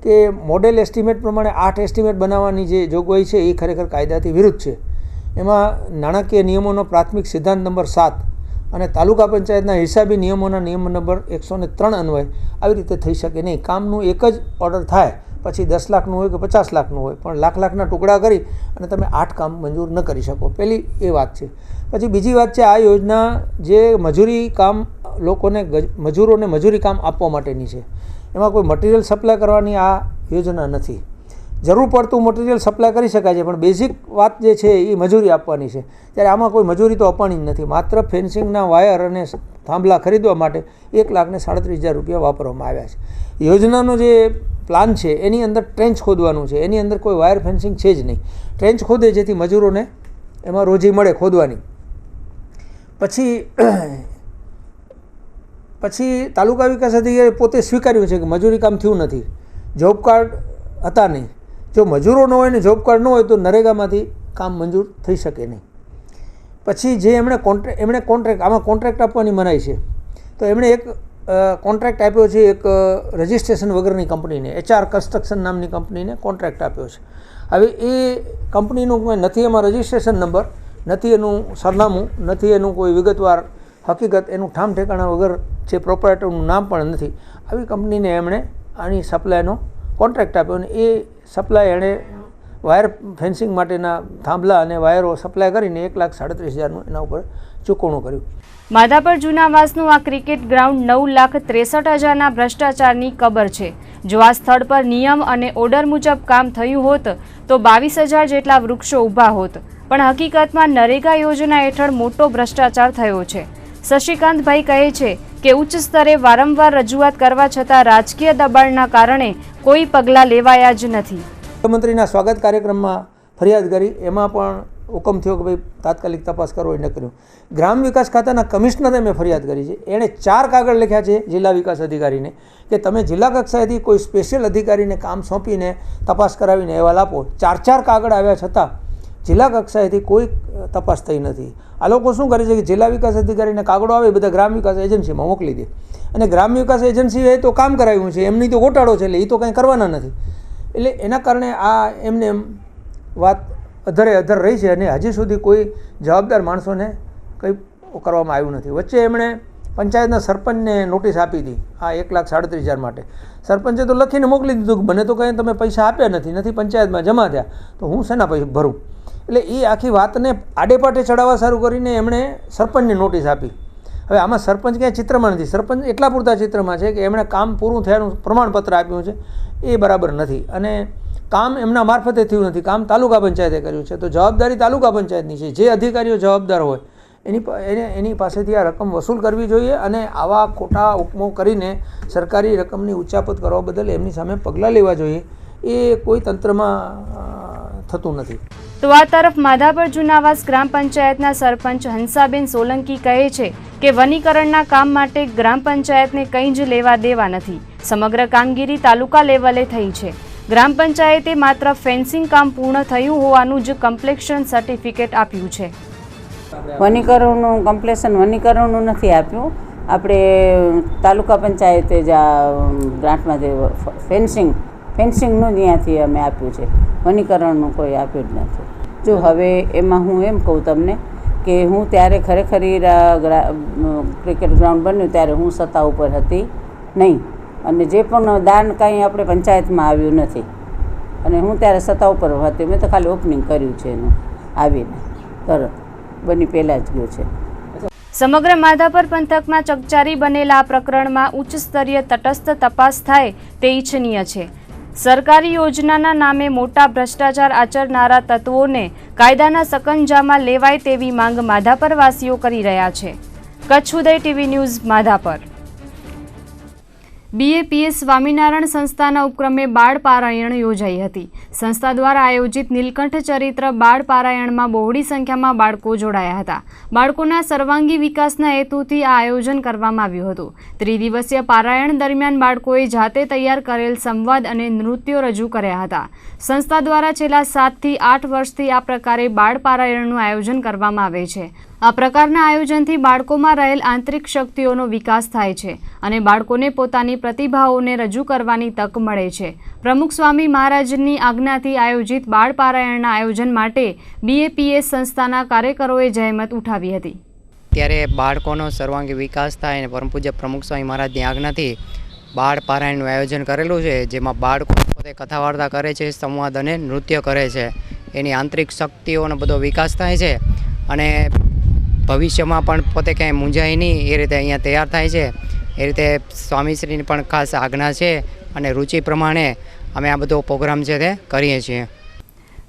કે મોડેલ એસ્ટિમેટ પ્રમાણે 8 એસ્ટિમેટ બનાવવાની જે જોગવાઈ છે એ ખરેખર કાયદાથી વિરુદ્ધ છે. એમાં નાણાકીય નિયમોનો પ્રાથમિક સિદ્ધાંત નંબર 7 અને તાલુકા પંચાયતના હિસાબી નિયમોના નિયમ નંબર 103 અન્વયે આવી રીતે થઈ શકે નહીં. કામનું એક જ ઓર્ડર થાય, પછી 10 લાખનું હોય કે 50 લાખનું હોય, પણ લાખના ટુકડા કરી અને તમે 8 કામ મંજૂર ન કરી શકો. પહેલી એ વાત છે. પછી બીજી વાત છે, આ યોજના જે મજૂરી કામ મજૂરોને મજૂરી કામ આપવા માટેની છે. એમાં કોઈ મટીરિયલ સપ્લાય કરવાની આ યોજના નથી. જરૂર પડતું મટીરિયલ સપ્લાય કરી શકાય છે, પણ બેઝિક વાત જે છે એ મજૂરી આપવાની છે. ત્યારે આમાં કોઈ મજૂરી તો આપવાની જ નથી. માત્ર ફેન્સિંગના વાયર અને થાંભલા ખરીદવા માટે 1,37,000 રૂપિયા વાપરવામાં આવ્યા છે. યોજનાનો જે પ્લાન છે એની અંદર ટ્રેન્ચ ખોદવાનું છે, એની અંદર કોઈ વાયર ફેન્સિંગ છે જ નહીં. ટ્રેન્ચ ખોદે જેથી મજૂરોને એમાં રોજી મળે ખોદવાની. પછી તાલુકા વિકાસ અધિકારી પોતે સ્વીકાર્યું છે કે મજૂરી કામ થયું નથી, જોબ કાર્ડ હતા નહીં. જો મજૂરો ન હોય ને જોબ કાર્ડ ન હોય તો નરેગામાંથી કામ મંજૂર થઈ શકે નહીં. પછી જે એમણે કોન્ટ્રાક્ટ આમાં કોન્ટ્રાક્ટ આપવાની મનાઈ છે, તો એમણે એક કોન્ટ્રાક્ટ આપ્યો છે એક રજિસ્ટ્રેશન વગરની કંપનીને, HR કન્સ્ટ્રક્શન નામની કંપનીને કોન્ટ્રાક્ટ આપ્યો છે. હવે એ કંપનીનું નથી એમાં રજિસ્ટ્રેશન નંબર, નથી એનું સરનામું, નથી એનું કોઈ વિગતવાર હકીકત, એનું ઠામ ઠેકાણા વગર છે, પ્રોપરાઇટરનું નામ પણ નથી. આવી કંપનીને એમણે આની સપ્લાયનો કોન્ટ્રાક્ટ આપ્યો અને એ સપ્લાય એણે વાયર ફેન્સિંગ માટેના થાંભલા અને વાયરો સપ્લાય કરીને 1,37,000 એના ઉપર ચૂકવણું કર્યું. માધાપર જૂનાવાસનું આ ક્રિકેટ ગ્રાઉન્ડ 9,63,000ના ભ્રષ્ટાચારની કબર છે. જો આ સ્થળ પર નિયમ અને ઓર્ડર મુજબ કામ થયું હોત તો 22,000 જેટલા વૃક્ષો ઊભા હોત. પણ હકીકતમાં નરેગા યોજના હેઠળ મોટો ભ્રષ્ટાચાર થયો છે. શશિકાંતભાઈ કહે છે કે ઉચ્ચ સ્તરે વારંવાર રજૂઆત કરવા છતાં રાજકીય દબાણના કારણે કોઈ પગલાં લેવાયા જ નથી. મુખ્યમંત્રીના સ્વાગત કાર્યક્રમમાં ફરિયાદ કરી, એમાં પણ હુકમ થયો કે ભાઈ તાત્કાલિક તપાસ કરો, એ ન કર્યું. ગ્રામ વિકાસ ખાતાના કમિશનરે મેં ફરિયાદ કરી છે. એણે 4 કાગળ લખ્યા છે જિલ્લા વિકાસ અધિકારીને કે તમે જિલ્લા કક્ષાએથી કોઈ સ્પેશિયલ અધિકારીને કામ સોંપીને તપાસ કરાવીને અહેવાલ આપો. 4 કાગળ આવ્યા છતાં જિલ્લા કક્ષાએથી કોઈ તપાસ થઈ નથી. આ લોકો શું કરે છે કે જિલ્લા વિકાસ અધિકારીને કાગળો આવે બધા ગ્રામ વિકાસ એજન્સીમાં મોકલી દે, અને ગ્રામ વિકાસ એજન્સીએ તો કામ કરાવ્યું છે, એમની તો ગોટાળો છે, એટલે એ તો કંઈ કરવાના નથી. એટલે એના કારણે આ એમને એમ વાત અધર રહી છે, અને હજી સુધી કોઈ જવાબદાર માણસોને કંઈ કરવામાં આવ્યું નથી. વચ્ચે એમણે પંચાયતના સરપંચને નોટિસ આપી હતી આ 1,37,000 માટે. સરપંચે તો લખીને મોકલી દીધું કે મને તો કંઈ તમે પૈસા આપ્યા નથી પંચાયતમાં જમા થયા, તો હું શેના પૈસા ભરું. એટલે એ આખી વાતને આડેપાટે ચડાવવા સારું કરીને એમણે સરપંચને નોટિસ આપી. હવે આમાં સરપંચ ક્યાંય ચિત્રમાં નથી. સરપંચ એટલા પૂરતા ચિત્રમાં છે કે એમણે કામ પૂરું થયાનું પ્રમાણપત્ર આપ્યું છે, એ બરાબર નથી, અને કામ એમના મારફતે થયું નથી, કામ તાલુકા પંચાયતે કર્યું છે. તો જવાબદારી તાલુકા પંચાયતની છે. જે અધિકારીઓ જવાબદાર હોય એની પાસેથી આ રકમ વસૂલ કરવી જોઈએ, અને આવા ખોટા હુકમો કરીને સરકારી રકમની ઉચ્ચાપત કરવા બદલ એમની સામે પગલાં લેવા જોઈએ. એ કોઈ તંત્રમાં થતું નથી. તો આ તરફ માધાપર જુનાવાસ ગ્રામ પંચાયતના સરપંચ હંસાબેન સોલંકી કહે છે કે વનીકરણના કામ માટે ગ્રામ પંચાયતને કંઈ જ લેવા દેવા નથી. સમગ્ર કામગીરી તાલુકા લેવલે થઈ છે. ગ્રામ પંચાયતે માત્ર ફેન્સિંગ કામ પૂર્ણ થયું હોવાનું જ કમ્પ્લેક્શન સર્ટિફિકેટ આપ્યું છે. વનીકરણનું કમ્પ્લેશન વનીકરણનું નથી આપ્યું. આપણે તાલુકા પંચાયતે જ આ ગ્રાન્ટમાં જે ફેન્સિંગનું જ અહીંયાથી અમે આપ્યું છે. વનીકરણનું કોઈ આપ્યું જ નથી. જો હવે એમાં હું એમ કહું તમને કે હું ત્યારે ખરેખર ક્રિકેટ ગ્રાઉન્ડ બન્યું ત્યારે હું સત્તા ઉપર હતી નહીં, અને જે પણ દાન કાંઈ આપણે પંચાયતમાં આવ્યું નથી, અને હું ત્યારે સત્તા ઉપર હતી. મેં તો ખાલી ઓપનિંગ કર્યું છે એનું, આવીને તરત બની પહેલાં જ ગયો છે. સમગ્ર માધાપર પંથકમાં ચકચારી બનેલા આ પ્રકરણમાં ઉચ્ચ સ્તરીય તટસ્થ તપાસ થાય તે ઇચ્છનીય છે. સરકારી યોજનાના નામે મોટા ભ્રષ્ટાચાર આચરનારા તત્વોને કાયદાના સકંજામાં લેવાય તેવી માંગ માધાપરવાસીઓ કરી રહ્યા છે. Kutch Uday TV news Madhapar. BAPS Swaminarayan સંસ્થાના ઉપક્રમે બાળ પારાયણ યોજાઈ હતી. સંસ્થા દ્વારા આયોજિત નીલકંઠ ચરિત્ર બાળ પારાયણમાં બહોળી સંખ્યામાં બાળકો જોડાયા હતા. બાળકોના સર્વાંગી વિકાસના હેતુથી આ આયોજન કરવામાં આવ્યું હતું. ત્રિદિવસીય પારાયણ દરમિયાન બાળકોએ જાતે તૈયાર કરેલ સંવાદ અને નૃત્યો રજૂ કર્યા હતા. સંસ્થા દ્વારા છેલ્લા 7 થી 8 વર્ષથી આ પ્રકારે બાળ પારાયણનું આયોજન કરવામાં આવે છે. આ પ્રકારના આયોજનથી બાળકોમાં રહેલ આંતરિક શક્તિઓનો વિકાસ થાય છે અને બાળકોને પોતાની પ્રતિભાઓને રજૂ કરવાની તક મળે છે. પ્રમુખ સ્વામી મહારાજની આજ્ઞાથી આયોજિત બાળ પારાયણના આયોજન માટે BAPS સંસ્થાના કાર્યકરોએ જહેમત ઉઠાવી હતી. ત્યારે બાળકોનો સર્વાંગી વિકાસ થાય અને પરમ પૂજ્ય પ્રમુખ સ્વામી મહારાજની આજ્ઞાથી બાળ પારાયણનું આયોજન કરેલું છે, જેમાં બાળકો પોતે કથા વાર્તા કરે છે, સંવાદ અને નૃત્ય કરે છે. એની આંતરિક શક્તિઓનો બધો વિકાસ થાય છે અને ભવિષ્યમાં પણ પોતે ક્યાંય મૂંઝાય નહીં એ રીતે અહીંયા તૈયાર થાય છે. એ રીતે સ્વામીશ્રીની પણ ખાસ આજ્ઞા છે અને રુચિ પ્રમાણે અમે આ બધો પ્રોગ્રામ છે તે કરીએ છીએ.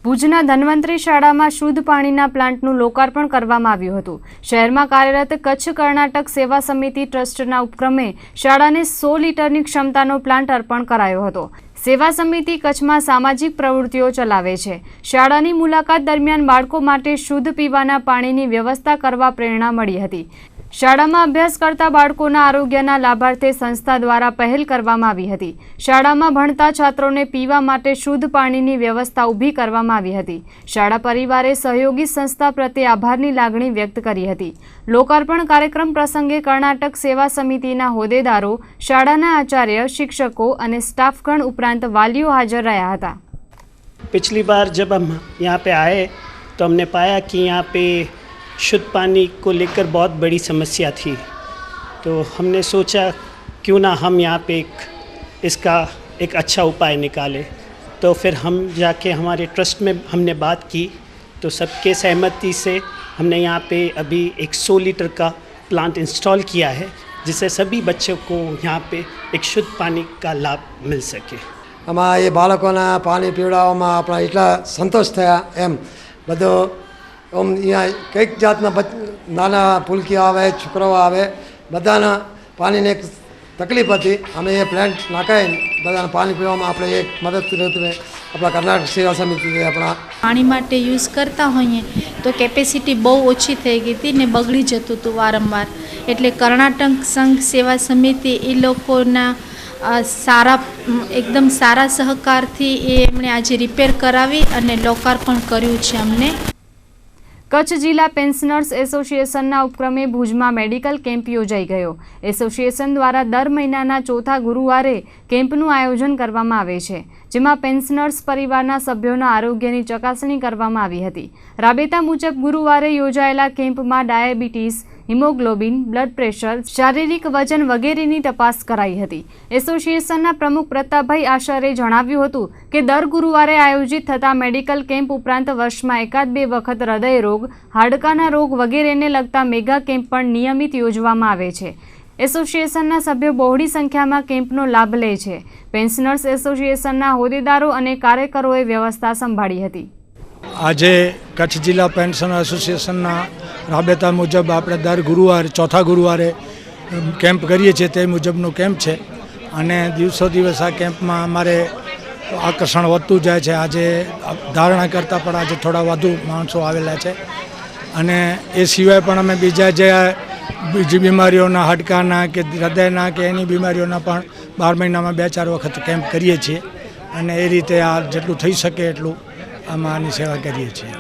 ભુજના ધન્વંતરી શાળામાં શુદ્ધ પાણીના પ્લાન્ટનું લોકાર્પણ કરવામાં આવ્યું હતું. શહેરમાં કાર્યરત કચ્છ કર્ણાટક સેવા સમિતિ ટ્રસ્ટના ઉપક્રમે શાળાને 100 લીટરની ક્ષમતાનો પ્લાન્ટ અર્પણ કરાયો હતો. સેવા સમિતિ કચ્છમાં સામાજિક પ્રવૃત્તિઓ ચલાવે છે. શાળાની મુલાકાત દરમિયાન બાળકો માટે શુદ્ધ પીવાના પાણીની વ્યવસ્થા કરવા પ્રેરણા મળી હતી. શાળામાં અભ્યાસ કરતા બાળકોના આરોગ્યના લાભાર્થે સંસ્થા દ્વારા પહેલ કરવામાં આવી હતી. શાળામાં ભણતા છાત્રોને પીવા માટે શુદ્ધ પાણીની વ્યવસ્થા ઊભી કરવામાં આવી હતી. શાળા પરિવારે સહયોગી સંસ્થા પ્રત્યે આભારની લાગણી વ્યક્ત કરી હતી. લોકાર્પણ કાર્યક્રમ પ્રસંગે કર્ણાટક સેવા સમિતિના હોદ્દેદારો, શાળાના આચાર્ય, શિક્ષકો અને સ્ટાફગણ ઉપરાંત વાલીઓ હાજર રહ્યા હતા. पिछली बार जब हम यहाँ पे आए तो हमने पाया कि यहाँ पे शुद्ध पानी को लेकर बहुत बड़ी समस्या थी, तो हमने सोचा क्यों ना हम यहाँ पे इसका एक अच्छा उपाय निकाले. तो फिर हम जाके हमारे ट्रस्ट में हमने बात की, तो सबके सहमति से हमने यहाँ पे अभी एक 100 लीटर का प्लांट इंस्टॉल किया है, जिससे सभी बच्चों को यहाँ पे एक शुद्ध पानी का लाभ मिल सके. આમાં એ બાળકોના પાણી પીવડાવવામાં આપણા એટલા સંતોષ થયા એમ બધો આમ અહીંયા કંઈક જાતના નાના પુલકીઓ આવે, છોકરાઓ આવે, બધાના પાણીની એક તકલીફ હતી. અમે એ પ્લાન્ટ નાખાઈને બધાને પાણી પીવામાં આપણે એક મદદ રૂપે આપણા કર્ણાટક સેવા સમિતિ આપણા પાણી માટે યુઝ કરતા હોઈએ તો કેપેસિટી બહુ ઓછી થઈ ગઈ હતી ને બગડી જતું હતું વારંવાર. એટલે કર્ણાટક સંઘ સેવા સમિતિ એ લોકોના સારા એકદમ સારા સહકારથી એમણે આજે રિપેર કરાવી અને લોકાર્પણ કર્યું છે અમને. કચ્છ જિલ્લા પેન્શનર્સ એસોસિએશનના ઉપક્રમે ભુજમાં મેડિકલ કેમ્પ યોજાઈ ગયો. એસોસિએશન દ્વારા દર મહિનાના ચોથા ગુરુવારે કેમ્પનું આયોજન કરવામાં આવે છે, જેમાં પેન્શનર્સ પરિવારના સભ્યોના આરોગ્યની ચકાસણી કરવામાં આવી હતી. રાબેતા મુજબ ગુરુવારે યોજાયેલા કેમ્પમાં ડાયાબિટીસ, હિમોગ્લોબિન, બ્લડ પ્રેશર, શારીરિક વજન વગેરેની તપાસ કરાઈ હતી. એસોસિએશનના પ્રમુખ પ્રતાપભાઈ આશરે જણાવ્યું હતું કે દર ગુરુવારે આયોજિત થતા મેડિકલ કેમ્પ ઉપરાંત વર્ષમાં 1-2 વખત હૃદય રોગ, હાડકાના રોગ વગેરેને લગતા મેગા કેમ્પ પણ નિયમિત યોજવામાં આવે છે. એસોસિએશનના સભ્યો બહોળી સંખ્યામાં કેમ્પનો લાભ લે છે. પેન્શનર્સ એસોસિએશનના હોદ્દેદારો અને કાર્યકરોએ વ્યવસ્થા સંભાળી હતી. આજે કચ્છ જિલ્લા પેન્શન એસોસિએશનના રાબેતા મુજબ આપણે દર ગુરુવારે ચોથા ગુરુવારે કેમ્પ કરીએ છીએ. તે મુજબનો કેમ્પ છે અને દિવસો દિવસ આ કેમ્પમાં અમારે આકર્ષણ વધતું જાય છે. આજે ધારણા કરતાં પણ આજે થોડા વધુ માણસો આવેલા છે અને એ સિવાય પણ અમે બીજી બીમારીઓના, હાડકાના કે હૃદયના કે એની બીમારીઓના પણ 12 મહિનામાં 2-4 વખત કેમ્પ કરીએ છીએ અને એ રીતે આ જેટલું થઈ શકે એટલું આની સેવા કરીએ છીએ.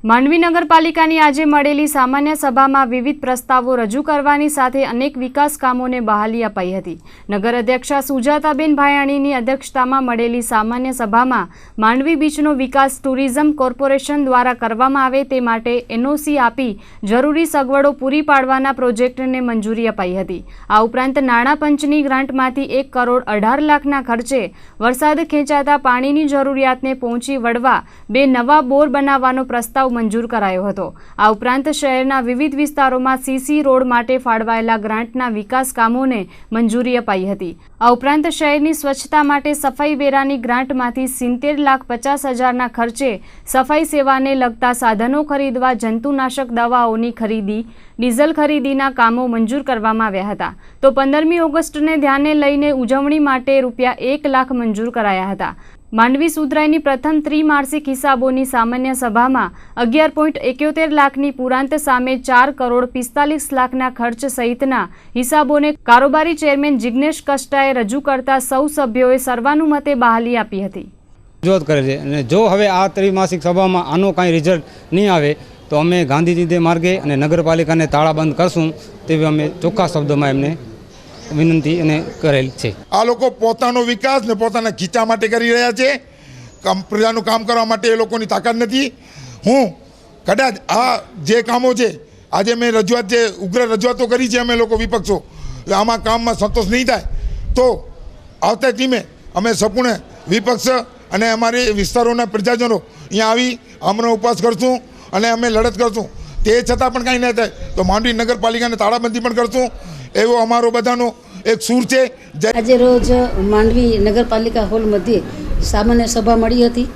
માંડવી નગરપાલિકાની આજે મળેલી સામાન્ય સભામાં વિવિધ પ્રસ્તાવો રજૂ કરવાની સાથે અનેક વિકાસ કામોને બહાલી અપાઈ હતી. નગર અધ્યક્ષા સુજાતાબેન ભાયાણીની અધ્યક્ષતામાં મળેલી સામાન્ય સભામાં માંડવી બીચનો વિકાસ ટુરિઝમ કોર્પોરેશન દ્વારા કરવામાં આવે તે માટે એનઓસી આપી જરૂરી સગવડો પૂરી પાડવાના પ્રોજેક્ટને મંજૂરી અપાઈ હતી. આ ઉપરાંત નાણાં પંચની ગ્રાન્ટમાંથી 1,18 લાખના ખર્ચે વરસાદ ખેંચાતા પાણીની જરૂરિયાતને પહોંચી વળવા 2 નવા બોર બનાવવાનો પ્રસ્તાવ મંજૂર કરાયો હતો. આ ઉપરાંત શહેરના વિવિધ વિસ્તારોમાં સીસી રોડ માટે ફાળવાયેલા ગ્રાન્ટના વિકાસ કામોને મંજૂરી અપાઈ હતી. આ ઉપરાંત શહેરની સ્વચ્છતા માટે સફાઈ વેરાની ગ્રાન્ટમાંથી 70,50,000ના ખર્ચે સફાઈ સેવાને લગતા સાધનો ખરીદવા, જંતુનાશક દવાઓની ખરીદી, ડીઝલ ખરીદીના કામો મંજૂર કરવામાં આવ્યા હતા. તો 15મી ઓગસ્ટને ધ્યાને લઈને ઉજવણી માટે ₹1 લાખ મંજૂર કરાયા હતા. માંડવી સુધરાઈની પ્રથમ ત્રિમાસિક હિસાબોની સામાન્ય સભામાં 11.71 લાખની પુરાંત સામે 4,45 લાખના ખર્ચ સહિતના હિસાબોને કારોબારી ચેરમેન જિગ્નેશ કષ્ટાએ રજૂ કરતા સૌ સભ્યોએ સર્વાનુમતે બહાલી આપી હતી. રજૂઆત કરે છે અને જો હવે આ ત્રિમાસિક સભામાં આનો કાંઈ રિઝલ્ટ નહીં આવે તો અમે ગાંધીજી માર્ગે અને નગરપાલિકાને તાળાબંધ કરશું તેવી અમે ચોખ્ખા શબ્દોમાં એમને વિનંતી અને કરેલ છે. આ લોકો પોતાનો વિકાસ ને પોતાના ખીચા માટે કરી રહ્યા છે. પ્રજાનું કામ કરવા માટે એ લોકોની તાકાત નથી. હું કદાચ આ જે કામો છે આજે મેં રજૂઆત જે ઉગ્ર રજૂઆતો કરી છે અમે લોકો વિપક્ષો, આમાં કામમાં સંતોષ નહીં થાય તો આવતા ટીમે અમે સંપૂર્ણ વિપક્ષ અને અમારી વિસ્તારોના પ્રજાજનો અહીંયા આવી અમને ઉપવાસ કરશું અને અમે લડત કરશું. તે છતાં પણ કાંઈ ન થાય તો માંડવી નગરપાલિકાને તાળાબંધી પણ કરશું એવો અમારો બધાનો એક સૂર છે. આજે રોજ માંડવી નગરપાલિકા હોલ મધ્યે સામાન્ય સભા મળી હતી,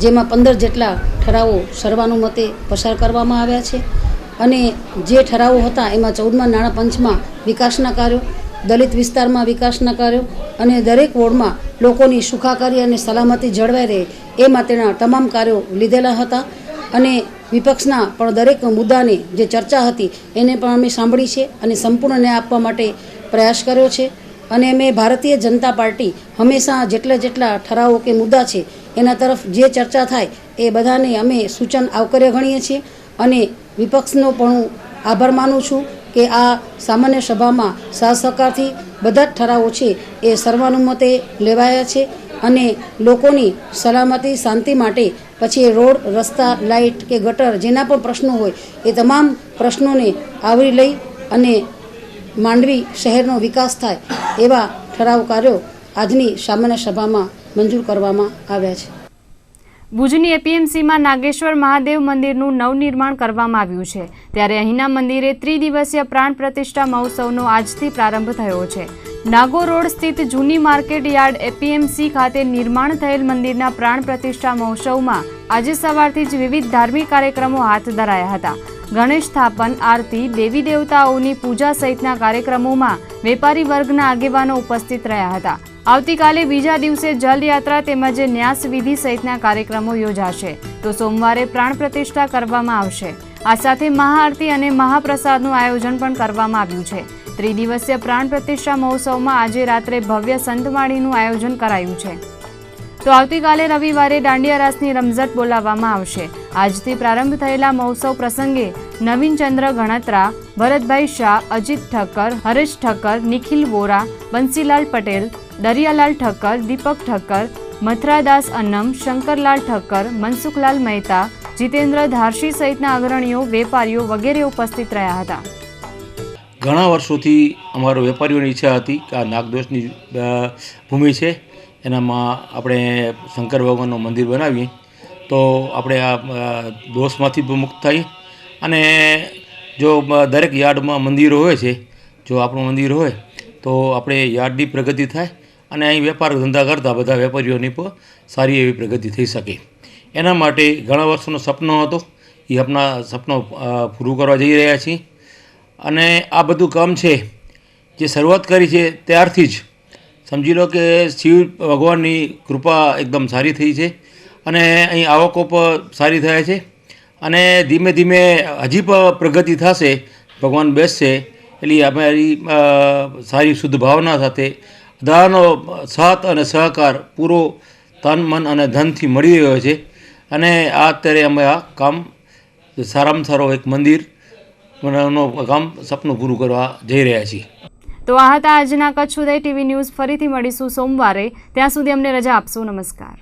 જેમાં 15 જેટલા ઠરાવો સર્વાનુમતે પસાર કરવામાં આવ્યા છે અને જે ઠરાવો હતા એમાં 14મા નાણાં પંચમાં વિકાસના કાર્યો, દલિત વિસ્તારમાં વિકાસના કાર્યો અને દરેક વોર્ડમાં લોકોની સુખાકારી અને સલામતી જળવાઈ રહે એ માટેના તમામ કાર્યો લીધેલા હતા અને વિપક્ષના પણ દરેક મુદ્દાની જે ચર્ચા હતી એને પણ અમે સાંભળી છે અને સંપૂર્ણ ન્યાય આપવા માટે પ્રયાસ કર્યો છે. અને અમે ભારતીય જનતા પાર્ટી હંમેશા જેટલા ઠરાવો કે મુદ્દા છે એના તરફ જે ચર્ચા થાય એ બધાને અમે સૂચન આવકાર્ય ગણીએ છીએ અને વિપક્ષનો પણ હું આભાર માનું છું કે આ સામાન્ય સભામાં સહકારથી બધા જ ઠરાવો છે એ સર્વાનુમતે લેવાયા છે અને લોકોની સલામતી શાંતિ માટે પછી રોડ, રસ્તા, લાઇટ કે ગટર જેના પણ પ્રશ્નો હોય એ તમામ પ્રશ્નોને આવરી લઈ અને માંડવી શહેરનો વિકાસ થાય એવા ઠરાવ કાર્યો આજની સામાન્ય સભામાં મંજૂર કરવામાં આવ્યા છે. ભુજની એપીએમસીમાં નાગેશ્વર મહાદેવ મંદિરનું નવનિર્માણ કરવામાં આવ્યું છે, ત્યારે અહીંના મંદિરે ત્રિદિવસીય પ્રાણ પ્રતિષ્ઠા મહોત્સવનો આજથી પ્રારંભ થયો છે. નાગો રોડ સ્થિત જૂની માર્કેટ યાર્ડ એપીએમસી ખાતે નિર્માણ થયેલ મંદિરના પ્રાણ પ્રતિષ્ઠા મહોત્સવમાં આજે સવારથી જ વિવિધ ધાર્મિક કાર્યક્રમો હાથ ધરાયા હતા. ગણેશ સ્થાપન, આરતી, દેવી દેવતાઓની પૂજા સહિતના કાર્યક્રમોમાં વેપારી વર્ગના આગેવાનો ઉપસ્થિત રહ્યા હતા. આવતીકાલે બીજા દિવસે જલયાત્રા તેમજ ન્યાસ વિધિ સહિતના કાર્યક્રમો યોજાશે, તો સોમવારે પ્રાણ પ્રતિષ્ઠા કરવામાં આવશે. આ સાથે મહાઆરતી અને મહાપ્રસાદનું આયોજન પણ કરવામાં આવ્યું છે. ત્રિદિવસીય પ્રાણ પ્રતિષ્ઠા મહોત્સવમાં આજે રાત્રે ભવ્ય સંતવાણીનું આયોજન કરાયું છે. તો આવતીકાલે રવિવારે દાંડિયા રાસની રમઝટ બોલાવવામાં આવશે. આજથી પ્રારંભ થયેલા મહોત્સવ પ્રસંગે નવીનચંદ્ર ગણાત્રા, ભરતભાઈ શાહ, અજીત ઠક્કર, હરેશ ઠક્કર, નિખિલ વોરા, બંસીલાલ પટેલ, દરિયાલાલ ઠક્કર, દીપક ઠક્કર, મથરાદાસ અન્નમ, શંકરલાલ ઠક્કર, મનસુખલાલ મહેતા, જીતેન્દ્ર ધારશી સહિતના અગ્રણીઓ, વેપારીઓ વગેરે ઉપસ્થિત રહ્યા હતા. ઘણા વર્ષોથી અમારો વેપારીઓની ઈચ્છા હતી કે આ નાગદોષની ભૂમિ છે, એનામાં આપણે શંકર ભગવાનનું મંદિર બનાવીએ તો આપણે આ દોષમાંથી મુક્ત થાય. અને જો દરેક યાર્ડમાં મંદિરો હોય છે, જો આપણું મંદિર હોય તો આપણે યાર્ડની પ્રગતિ થાય અને અહીં વેપાર ધંધા કરતા બધા વેપારીઓની પણ સારી એવી પ્રગતિ થઈ શકે. એના માટે ઘણા વર્ષોનો સપનો હતો, એ આપણા સપનો પૂરું કરવા જઈ રહ્યા છીએ. અને આ બધું કામ છે જે શરૂઆત કરી છે ત્યારથી જ સમજી લો કે શિવ ભગવાનની કૃપા એકદમ સારી થઈ છે અને અહીં આવકો પણ સારી થાય છે. અને ધીમે ધીમે હજી પણ પ્રગતિ થશે, ભગવાન બેસશે એટલે અમારી સારી શુદ્ધ ભાવના સાથે બધાનો સાથ અને સહકાર પૂરો તન મન અને ધનથી મળી રહ્યો છે. અને આ અત્યારે અમે આ કામ સારામાં સારો એક મંદિર નું કામ સપનું પૂરું કરવા જઈ રહ્યા છીએ. તો આ હતા આજના કચ્છ ઉદય ટીવી ન્યૂઝ. ફરીથી મળીશું સોમવારે. ત્યાં સુધી અમને રજા આપશો. નમસ્કાર.